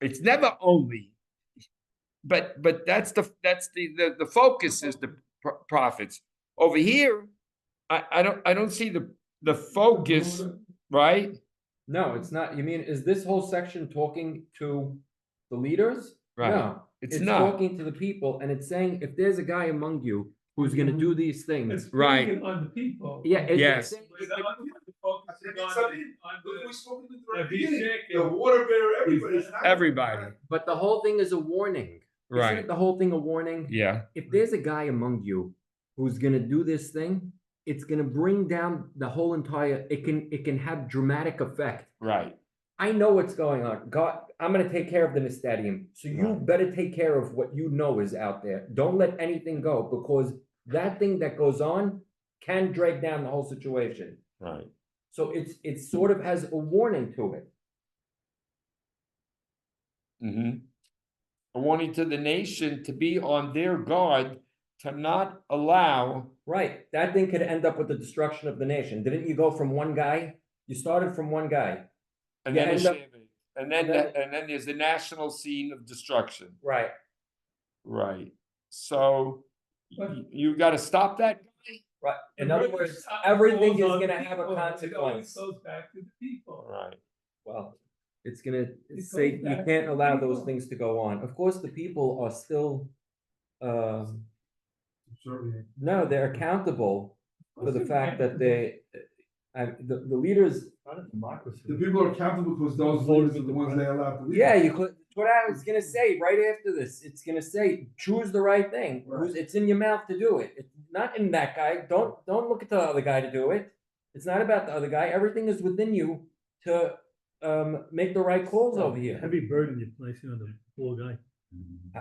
it's never only, but that's the focus is the prophets. Over here, I don't see the focus, right? No, it's not. You mean, is this whole section talking to the leaders? Right. No, It's it's not. talking to the people, and it's saying if there's a guy among you who's gonna do these things. It's Right. speaking on the people. Yeah, Yes. The water bearer, everybody. Everybody, but the whole thing is a warning. Isn't right, it the whole thing a warning? yeah, If there's a guy among you who's gonna do this thing, it's gonna bring down the whole entire, it can have dramatic effect. right, I know what's going on. God, I'm gonna take care of the Nitzavim. So you Right. better take care of what you know is out there. Don't let anything go, because that thing that goes on can drag down the whole situation. right. So it sort of has a warning to it. Mm-hmm. A warning to the nation to be on their guard, to not allow, Right, that thing could end up with the destruction of the nation. Didn't you go from one guy? You started from one guy. and You then, end up- and then, and then- and then there's a national scene of destruction, Right. right? So But- you got to stop that. Right. In The other burden words, falls everything is on the gonna have a people. It always consequence. goes back to the people. Right, Well, it's gonna It say goes you back to can't the allow those people. things to go on. Of course, the people are still, Certainly. no, they're accountable for the fact that the leaders, Not a democracy. The people are accountable because those voters are the ones they allowed to leave. yeah, you could, what I was gonna say right after this, it's gonna say, choose the right thing. Right. It's in your mouth to do it. It's not in that guy. Don't look at the other guy to do it. It's not about the other guy. Everything is within you to make the right calls over here. Heavy burden you're placing on the poor guy.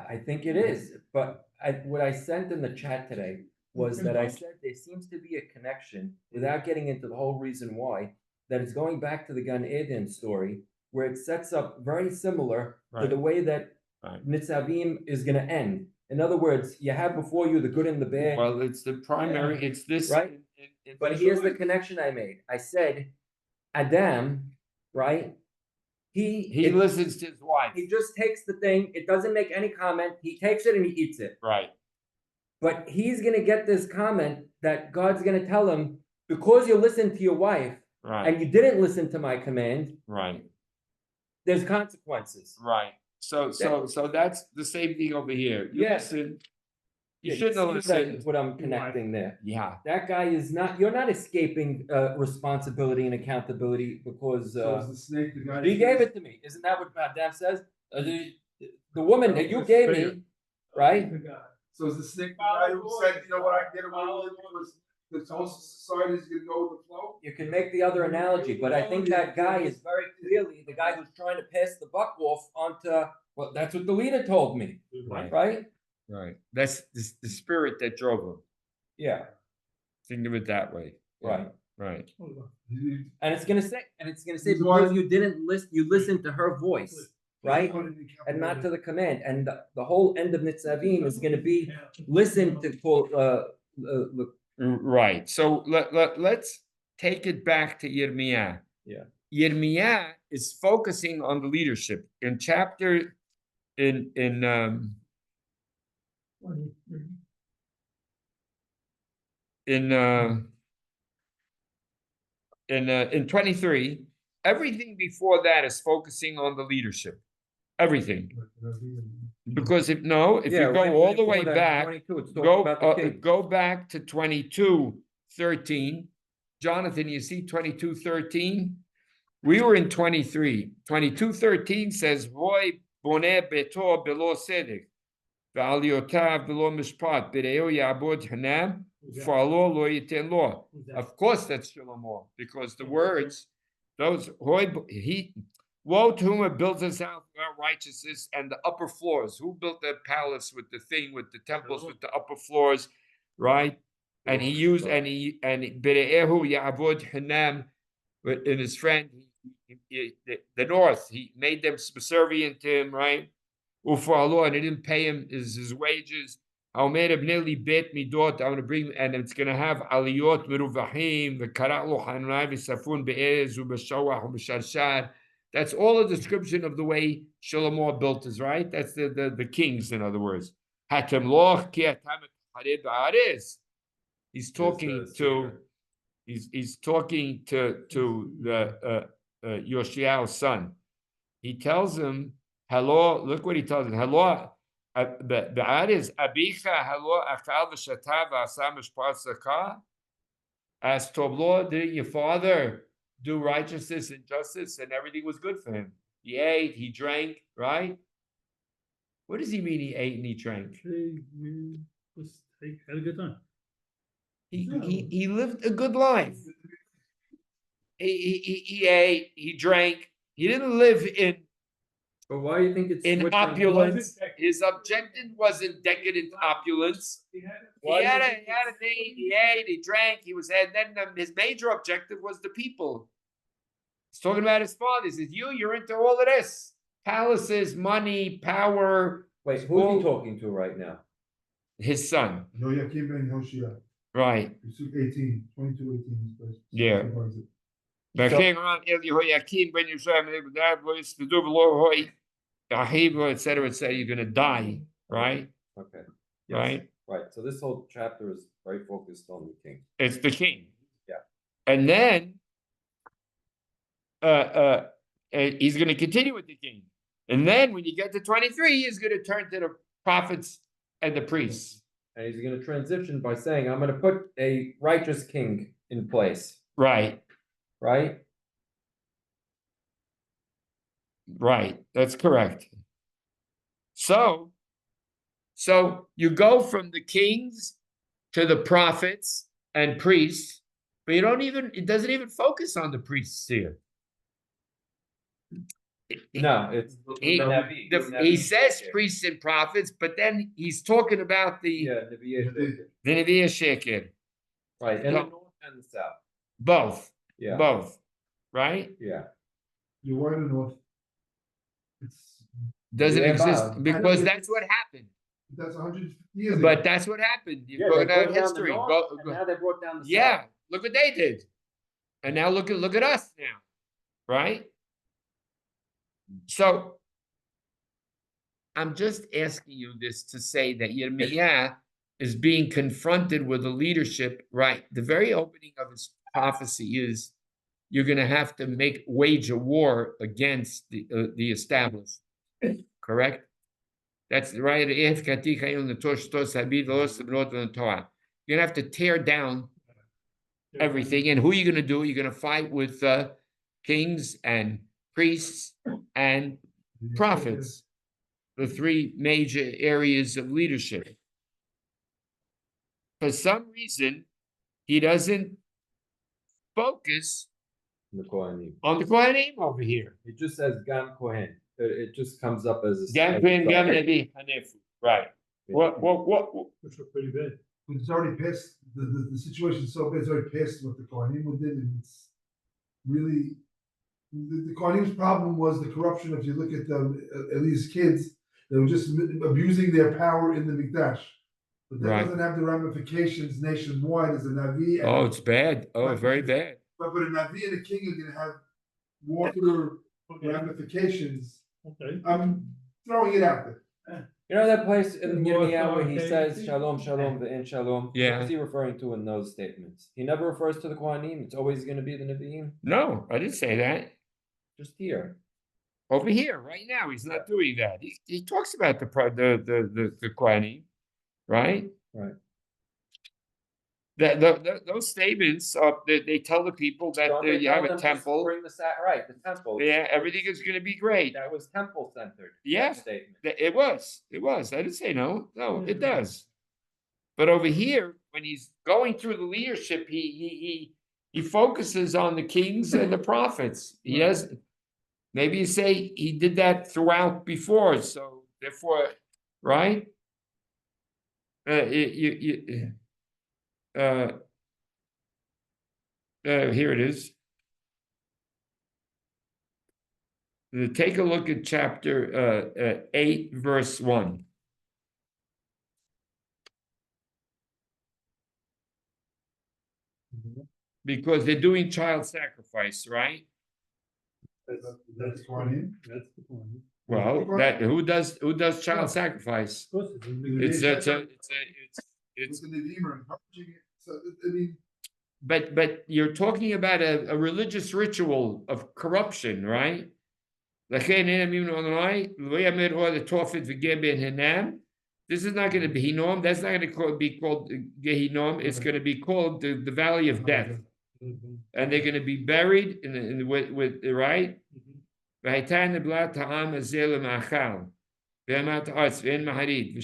I think it is, but what I sent in the chat today was that I said there seems to be a connection, without getting into the whole reason why, that it's going back to the Gan Eden story, where it sets up very similar to the way that Right. Nitzavim is gonna end. In other words, you have before you the good and the bad, well, it's the primary, it's this. Right. but here's the connection I made. I said, Adam, right? He It- listens to his wife, he just takes the thing, it doesn't make any comment, he takes it and he eats it. right, But he's gonna get this comment that God's gonna tell him, because you listened to your wife right, and you didn't listen to my command, right, there's consequences. right. So that's the same thing over here. You Yeah. listen, you Yeah, shouldn't have see listened. what I'm connecting there. Yeah, That guy is not, you're not escaping responsibility and accountability because So is the snake the guy? you gave it to me. Isn't that what Adam says? The woman that you gave me, right? The guy. So is the snake the guy who said, you know what, I get away with it because the whole society is gonna go with the flow? You can make the other analogy, but I think that guy is very clearly the guy who's trying to pass the buck off onto, well, that's what the leader told me, right, right? right. That's the spirit that drove him. Yeah, Think of it that way. Yeah, right. Right. And it's gonna say, He's why- because you didn't listen, you listened to her voice, right? And not to the command. And the whole end of Nitzavim is gonna be, listen to, Right. So let's take it back to Yirmiyah. Yeah. Yirmiyah is focusing on the leadership in chapter in 23. Everything before that is focusing on the leadership. Everything. Because if you go all the way back, go back to 22:13. Jonathan, you see 22:13? We were in 23. 22:13 says, Roy boneh beto belo sedek, v'aliotav belo mishpat, b'reo ya'abod hanam, ufalo lo yiten lo. Of course, that's Shlomo, because the words, woe to whom builds his house without righteousness and the upper floors. Who built that palace with the thing, with the temples, with the upper floors, right? And he used, and Bere'ehu Ya'avod Hanam, in his friend, the north, he made them subservient to him, right? Ufalo, and he didn't pay him his wages. I'm going to bring, and it's going to have aliyot meruvahim, v'kara'lo hanai v'safun be'ez u'b'shawah u'b'sharshar. That's all a description of the way Shlomo built his, right? That's the kings, in other words. Hatem loch ki atam harid ba'aris. He's talking to the Yoshia's son. He tells him, hello, look what he tells him. Hello, the ad is Abicha halo achal v'shata v'asa mishpat zakah. As Toblo, did your father do righteousness and justice, and everything was good for him? He ate, he drank, right? What does he mean? He ate and he drank. He had a good time. He lived a good life. He ate, he drank. He didn't live But why do you think it's in switching? opulence. His objective wasn't decadent opulence. He had He had a thing, he ate, he drank, and then his major objective was the people. He's talking about his father. He says, you're into all of this. Palaces, money, power. Wait, who's he talking to right now? His son. Yoakim ben Hoshea. Right. He took 18, 22, 18 his place. Yeah. But king around Yehoiakim ben Yisrael, etc., you're gonna die, right? Okay. Yes. Right? Right. So this whole chapter is very focused on the king. It's the king. Yeah. And then he's gonna continue with the king. And then when you get to 23, he's gonna turn to the prophets and the priests. And he's going to transition by saying, I'm going to put a righteous king in place. Right. Right? Right. That's correct. So you go from the kings to the prophets and priests, but it doesn't even focus on the priests here. No, it's He says priests and prophets, but then he's talking about the Yirmiyah Sheker. Right, and the north and the south. Both. Yeah. Both. Right? Yeah. You were in the north. Doesn't Yeah, exist Bob. because that's what happened. That's 150 years ago. But that's what happened. You go down history. And now they brought down the Yeah, south. look what they did. And now look at us now. Right? So I'm just asking you this to say that Yirmiyah is being confronted with the leadership, right? The very opening of his prophecy is you're going to have to wage a war against the established, correct? That's right. You're going to have to tear down everything. And who are you going to do? You're going to fight with kings and priests and prophets, the three major areas of leadership. For some reason, he doesn't focus The Kohanim. on the Kohanim over here. It just says Gam Kohen. It just comes up as a Gam Kohen, Gam Nevi, Hanefu. Right. What? Which were pretty bad. It's already past, the situation's so bad, it's already past what the Kohanim did, and it's really, the Kohanim's problem was the corruption. If you look at Eli's kids, they were just abusing their power in the Mikdash. But that Right. doesn't have the ramifications nationwide as a Navi. Oh, it's bad. Oh, very bad. But a Navi and a king are gonna have water ramifications. Okay. I'm throwing it out there. You know that place in More Yirmiyah where he authoritative. says Shalom, Shalom, ve'en Shalom? Yeah. What is he referring to in those statements? He never refers to the Kohanim. It's always going to be the Nevi'im. No, I didn't say that. Just here. Over here, right now, he's not doing that. He talks about the Kohanim, right? Right. Those statements they tell the people that Don't they you tell have a them to temple. Bring the temple. Yeah, everything is going to be great. That was temple centered. Yeah. Statement. It was. I didn't say no. No, it does. But over here, when he's going through the leadership, he focuses on the kings and the prophets. He doesn't. Maybe you say he did that throughout before, so therefore, right? Here it is. Take a look at chapter 8, verse 1. Because they're doing child sacrifice, right? That's Kohanim. That's the point. Well, who does child sacrifice? Of course, it's It's It's the Nevi'im are encouraging it. So I mean, but you're talking about a religious ritual of corruption, right? This is not going to be Hinnom. That's not going to be called Gehinnom. It's going to be called the Valley of Death. And they're going to be buried with right. והייתה נבלת העם הזה למאכל, בהמת הארץ ואין מעריד,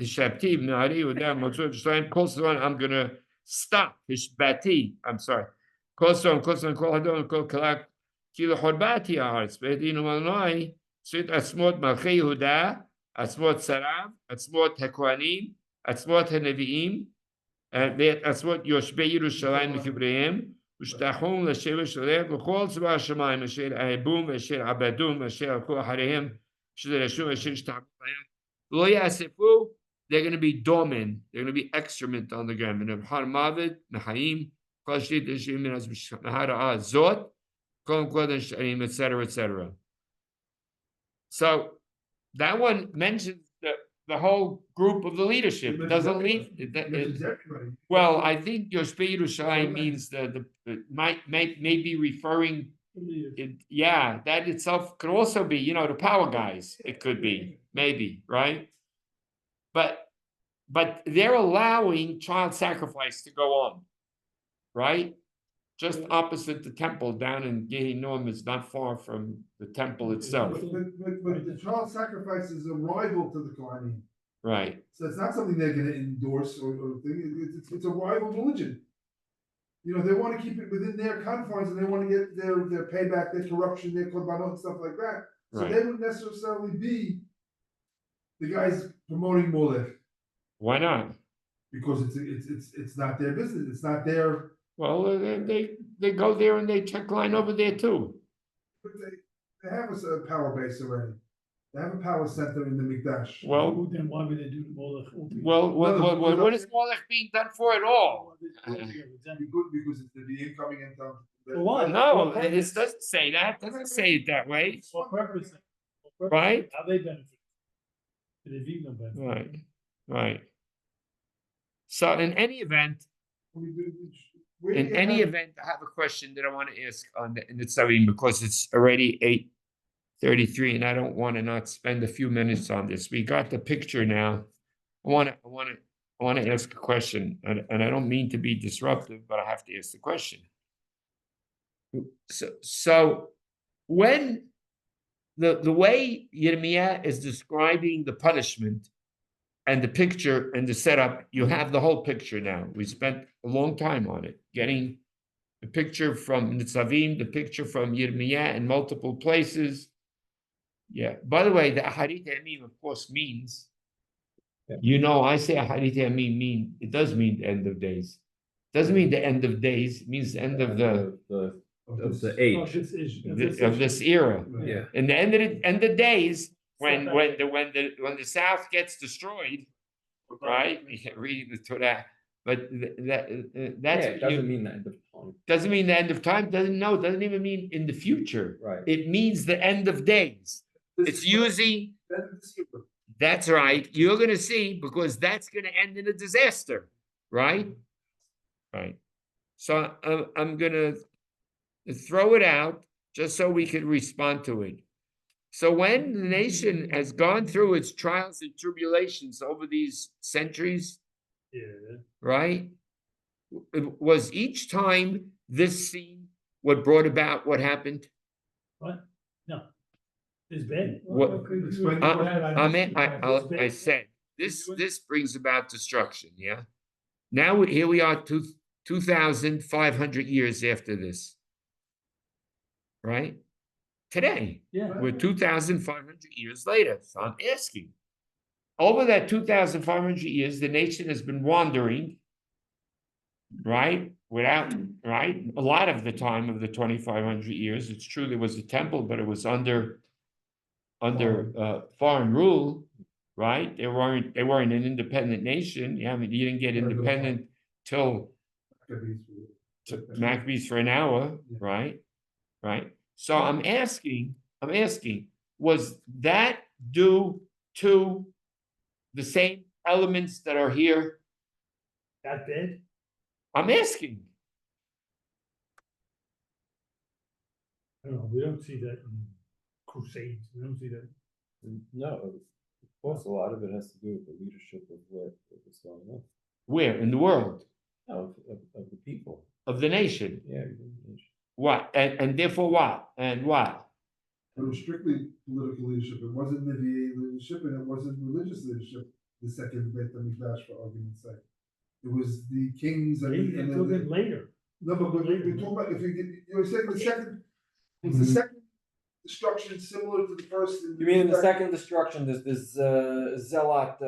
ושבתי בנערי ודם מצות שלהם, כל זמן I'm gonna stop, השבתי, I'm sorry, כל זמן, כל אדון, כל כלה, כאילו חורבתי הארץ, והדינו מלנוי, צוות עצמות מלכי יהודה, עצמות שריו, עצמות הכהנים, עצמות הנביאים, ואת עצמות יושבי ירושלים וקבריהם, ושתחום לשבת שלך וכל צבא השמיים אשר אהבום ואשר עבדום ואשר הלכו אחריהם שדרשו ואשר השתחוו להם לא יאספו. They're going to be dormant, they're going to be excrement on the ground. ונבחר מוות מחיים כל שליט אשר מן הרעה זאת כל כבוד הנשארים etc. So that one mentions the whole group of the leadership. It doesn't leave. Well, I think Yoshbe Yerushalayim means the may be referring. Yeah, that itself could also be, the power guys. It could be, maybe, right? But they're allowing child sacrifice to go on, right? Just opposite the temple down in Gehinnom is not far from the temple itself. But the child sacrifice is a rival to the Kohanim. Right. So it's not something they're going to endorse or thing. It's a rival religion. They want to keep it within their confines and they want to get their payback, their corruption, their korbanot and stuff like that. So Right. they wouldn't necessarily be the guys promoting Molech. Why not? Because it's not their business. It's not their. Well, they go there and they check line over there too. But they have a power base already. They have a power center in the Mikdash. Well, Then why would they do Molech? what is Molech being done for at all? Because it's the incoming income. Why? No, it doesn't say that. It doesn't say it that way. For purpose. Right? How they benefit? The vegan benefit. Right. So in any event, I have a question that I want to ask on the Nitzavim because it's already 8:33 and I don't want to not spend a few minutes on this. We got the picture now. I want to ask a question, and I don't mean to be disruptive, but I have to ask the question. So when the way Yirmiyah is describing the punishment and the picture and the setup, you have the whole picture now. We spent a long time on it, getting the picture from Nitzavim, the picture from Yirmiyah in multiple places. Yeah. By the way, the Aharit Yamim, of course, means, I say Aharit Yamim it does mean the end of days. It doesn't mean the end of days. It means the end of the age of this era. Yeah. In the end of days, when the South gets destroyed, right? Reading the Torah, but that's it doesn't mean the end of time. Doesn't mean the end of time. Doesn't even mean in the future. Right. It means the end of days. It's using. That's right. You're going to see because that's going to end in a disaster, right? Right. So I'm going to throw it out just so we can respond to it. So when the nation has gone through its trials and tribulations over these centuries, right? Was each time this scene what brought about what happened? What? No. It's bad. I said this brings about destruction. Yeah. Now here we are, 2,500 years after this, right? Today, we're 2,500 years later. So I'm asking, over that 2,500 years, the nation has been wandering, right? A lot of the time of the 2,500 years. It's true there was a temple, but it was under foreign rule, right? They weren't an independent nation. You didn't get independent till Maccabees for an hour, right? Right. So I'm asking, was that due to the same elements that are here? That bad? I'm asking. I don't know. We don't see that in Crusades. We don't see that. No, of course, a lot of it has to do with the leadership of what's going on. Where? In the world, Of the people, of the nation. yeah. What? And therefore what? And what? But it was strictly political leadership. It wasn't Nevi'e leadership and it wasn't religious leadership. The second Beit HaMikdash, for argument's sake. It was the kings and Maybe it took it later. No, but we talk about, if you get, you're saying the second, was the second destruction similar to the first? You mean in the second destruction, there's this zealot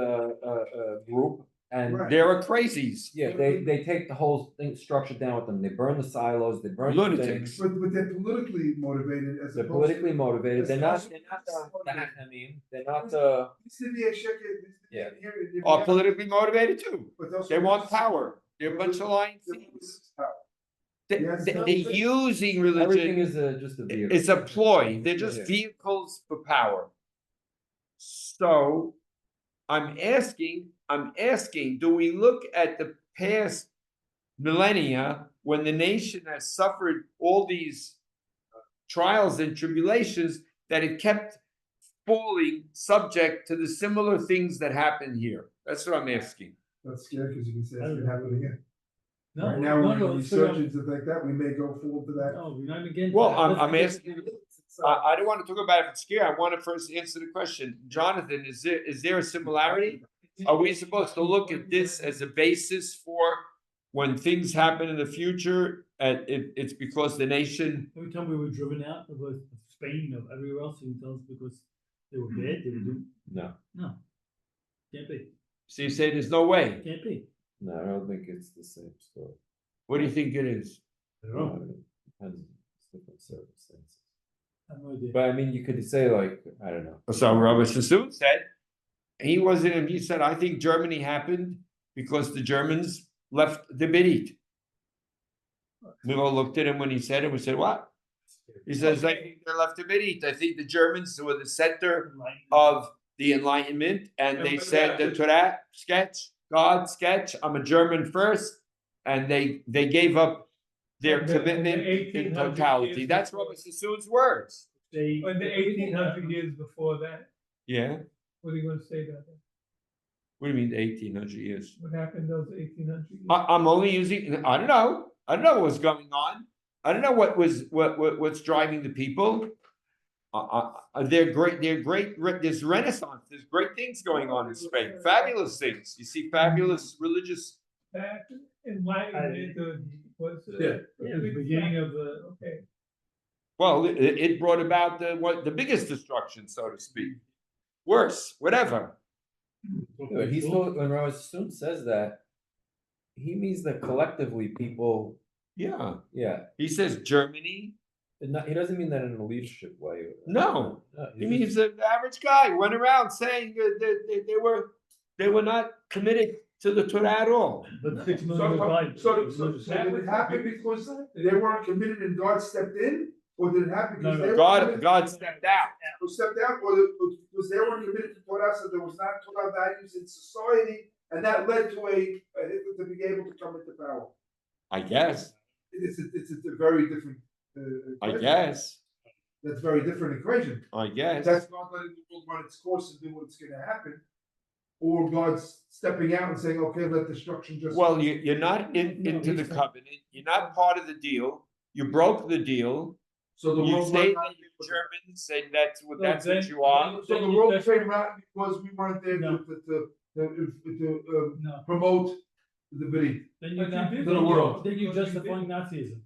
group, and Right. There are crazies. yeah, they take the whole thing structure down with them. They burn the silos, they burn the Lunatics. things. But they're politically motivated as They're opposed politically to. motivated. as They're not. opposed They're to- not. I mean, they're not. These Nevi'e Sheker, these Yeah. here in Are Yirmiyah, politically motivated too. but those They are- want power. They're a bunch of lying they're thieves. religious power. They're Yes, using Everything religion. is just a vehicle. It's a ploy. They're just Yeah. vehicles for power. So I'm asking, do we look at the past millennia when the nation has suffered all these trials and tribulations that it kept falling subject to the similar things that happen here? That's what I'm asking. That's scary because you can say it's gonna happen again. No, Right now, no, when no, we it's still- research into like that, we may go forward to that. No, we're not against. Well, that. I'm Let's- asking. I don't want to talk about if it's scary. I want to first answer the question. Jonathan, is there a similarity? Are we supposed to look at this as a basis for when things happen in the future? It's because the nation. Every time we were driven out of Spain or everywhere else, you tell us because they were bad, they were doing, No, no. Can't be, So you say there's no way. can't be. no, I don't think it's the same story. What do you think it is? I don't know. Depends on different circumstances. I have no idea. But I mean, you could say like, I don't know. So Rabbi Sassoon said he said, I think Germany happened because the Germans left the Berit. We all looked at him when he said it. We said, what? He says, I think they left the Berit. I think the Germans were the center of the Enlightenment, and they said the Torah sketch, God sketch, I'm a German first, and they gave up their And the commitment in 1800 totality. years That's before. Rabbi Sassoon's words. They. In the 1800 years before that, Yeah. what are you gonna say about that? What do you mean 1800 years? What happened those 1800 years? I'm only using, I don't know what's going on. I don't know what's driving the people. They're great, there's renaissance, there's great things going on in Spain, fabulous things. You see fabulous religious, Back enlightenment, was, Yeah, the beginning of okay. well, it brought about the biggest destruction, so to speak. Worse, whatever. But he's told, when Rabbi Sassoon says that, he means that collectively people, Yeah, yeah, he says Germany, he doesn't mean that in a leadership way. No. he he means the average guy went around saying that they were not committed to the Torah at all. But 6 million died. So did it happen because they weren't committed and God stepped in? Or did it happen because No, they no. were committed? God stepped out. Who stepped out, or because they weren't committed to Torah, so there was not Torah values in society, and that led to a Hitler to be able to come into power. I guess. It's a very different. I equation. guess. That's a very different equation. I guess. That's not letting the world run its course and do what's gonna happen. Or God's stepping out and saying, okay, let destruction just. Well, you're not into the covenant. You're not part of the deal. You broke the deal. So the You world. say might not that be- you're Germans, and that's what then- you are. So the world came around because we weren't there No. to No, promote the belief. then But you're not, you did to the world. then you're Because you justifying did. Nazism.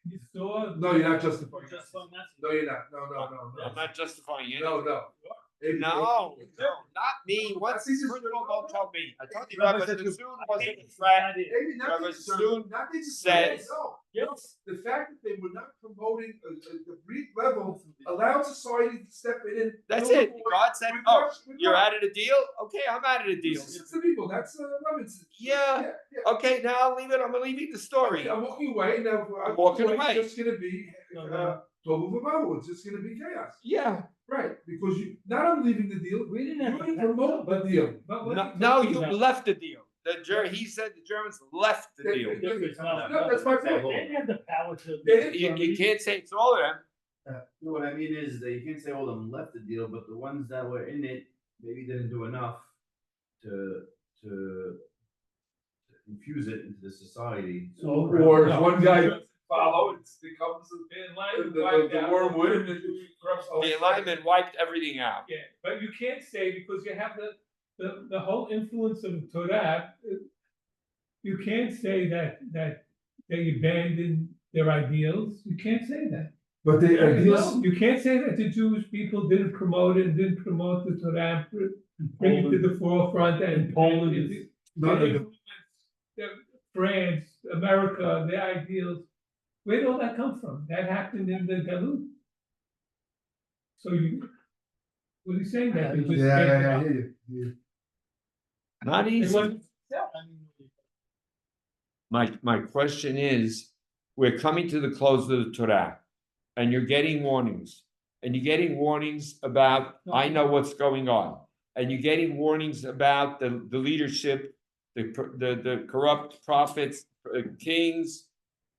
You saw. No, you're not justifying. You're justifying Nazism. No, you're not. No. I'm not justifying it. No. No, not me. What's Nazism- first of all, don't tell me. I told you, Rabbi Rabbi Sassoon, Sassoon wasn't a threat. Maybe not Rabbi necessarily, Sassoon not necessarily, says- no. Yes. The fact that they were not promoting the Greek level allowed society to step in and. That's fill the it. void God said, with "Oh, God's- with you're God. out of the deal? Okay, I'm out of the deal." It's the people, that's Robinson. Yeah. Okay, now I'll leave it. I'm leaving the story. I'm walking away now. I'm walking away. It's just gonna be, tohu vavohu, it's just gonna be chaos. Yeah. Right, because not I'm leaving the deal, We didn't you have. didn't promote the deal. But what No, you you talking about? left the deal. He said the Germans left the deal. No, that's my point. They didn't have the power to. They You can't say it's all of them. No, what I mean is that you can't say all of them left the deal, but the ones that were in it maybe didn't do enough to infuse it into the society. Or if one guy doesn't follow, it becomes The wormwood and it corrupts. The alignment wiped everything out. Yeah, but you can't say, because you have the whole influence of the Torah, you can't say that they abandoned their ideals. You can't say that. But the ideas, No, you can't say that the Jewish people didn't promote it and didn't promote the Torah, bring it to the forefront, and Poland is no, they no, influenced France, America, their ideals. Where did all that come from? That happened in the Galut. So what are you saying that? They just yeah, made it I up? hear you. Not It easy. wasn't- My question is, we're coming to the close of the Torah, and you're getting warnings. And you're getting warnings about, I know what's going on. And you're getting warnings about the leadership, the corrupt prophets, kings,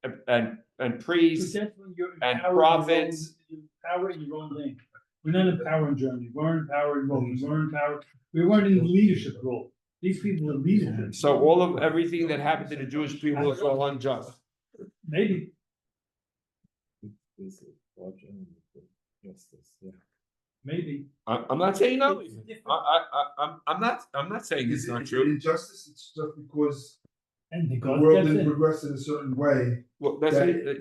and priests. That's when you're and empowering prophets. you're empowering your own land. We're not empowering Germany, we're empowering Rome, we weren't in the leadership role. These people are leadership. So all of everything that happened to the Jewish people is all unjust. Maybe, maybe. I'm not saying no. I'm not saying it's Is not it true. injustice? It's just because And the because world that's didn't it. progress in a certain way. Well, that's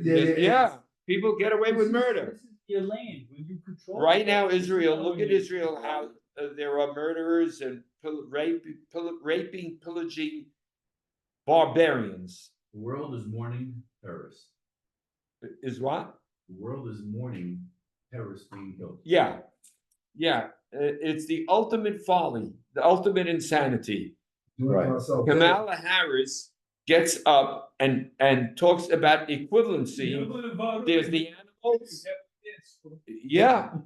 Yeah, yeah. People get away with murder. This is your land, when you control. Right it. now, This is Israel, not look when at you- Israel, how there are murderers and raping, pillaging barbarians. The world is mourning terrorists. Is what? The world is mourning terrorists being killed. Yeah. Yeah. It's the ultimate folly, the ultimate insanity. Doing it Right. to ourselves. Kamala Harris gets up and talks about equivalency. You're gonna vote There's in. the animals. Yes. Yeah.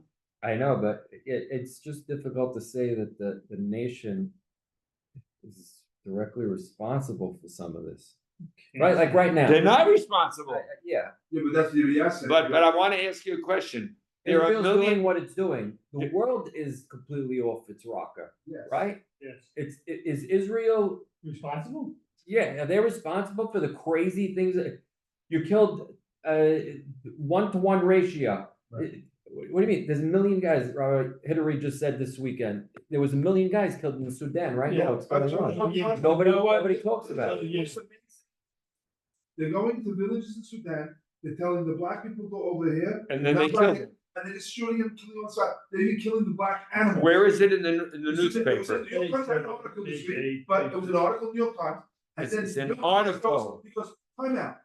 I know, but it's just difficult to say that the nation is directly responsible for some of this. Right, like right now. They're not responsible. Yeah, Yeah, but that's the Yirmiyah said. But I want to ask you a question. There are Israel's doing millions. what it's doing. The world is completely off its rocker, Yes. right? Yes. Is Israel, Responsible? yeah, they're responsible for the crazy things that you killed, 1-to-1 ratio. Right. What do you mean? There's a million guys, Hillary just said this weekend, there was a million guys killed in Sudan right now. What's going on? Nobody talks about it. Yes. They're going to villages in Sudan, they're telling the black people go over here. And then not they black kill people, them. And they're just shooting them, killing them on side. They're even killing the black animals. Where is it in the It was in newspaper? the New York Times had an article this week, but it was an article in the New York Times. And then It's an New York Times article. goes, because, time out,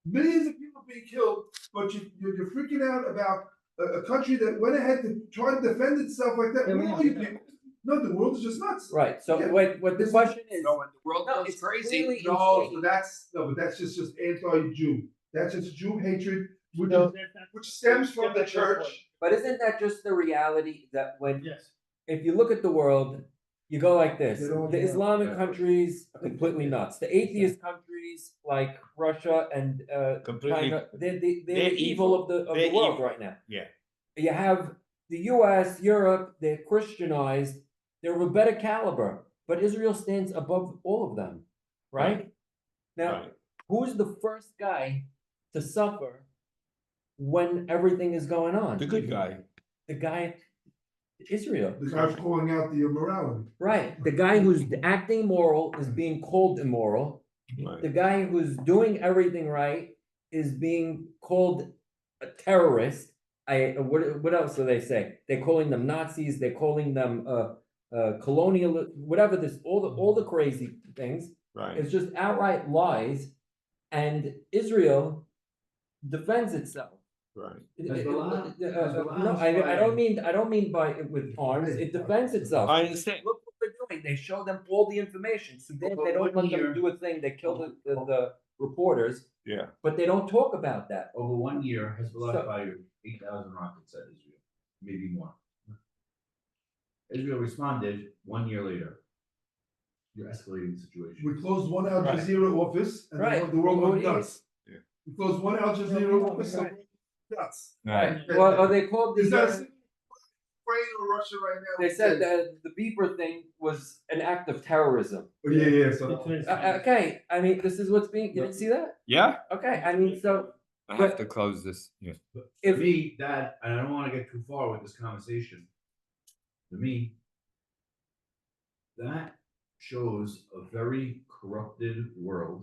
millions of people being killed, but you're freaking out about a country that went ahead to try to defend itself like that. Where are you people? No, the world is just nuts. Right, so Yeah. what the question is, No, when the world no, goes it's crazy. clearly No, insane. but that's just anti-Jew. That's just Jew hatred, which, No, is- that's not- which stems from the That's not church. point. But isn't that just the reality that when, Yes. if you look at the world, you go like this, They don't the have- Islamic Yeah. countries are completely nuts. The atheist countries like Russia and Completely. China, they're they're the evil of the They're world evil. right now. Yeah. You have the US, Europe, they're Christianized, they're of a better caliber, but Israel stands above all of them, right? Now, Right. who's the first guy to suffer when everything is going on? The good guy. The guy, Israel, The guy's calling out the immorality. right? The guy who's acting immoral is being called immoral. Right. The guy who's doing everything right is being called a terrorist. What else do they say? They're calling them Nazis. They're calling them colonial, whatever. All the crazy things. Right. It's just outright lies, and Israel defends itself. Right. Hezbollah- No, Hezbollah is I don't mean by with arms. It defends itself. I understand. Look what they're doing. They show them all the information. Sudan, they don't let them do a thing. They kill the reporters, Yeah. but they don't talk about that. Over 1 year, Hezbollah So- fired 8,000 rockets at Israel, maybe more. Israel responded 1 year later. You're escalating the situation. We closed one Al Right. Jazeera office and Right. the world What went do you- nuts. Yeah. We closed one Al Jazeera office. Right. nuts. Right. Well, are they called Is that a the, single Ukraine or Russia right now? they said that the beeper thing was an act of terrorism. Oh, yeah, so. Okay, I mean, this is what's being, you didn't see that? Yeah, Okay, I mean, so, I have to close this. Yeah. To if, me, that, and I don't wanna get too far with this conversation. To me, that shows a very corrupted world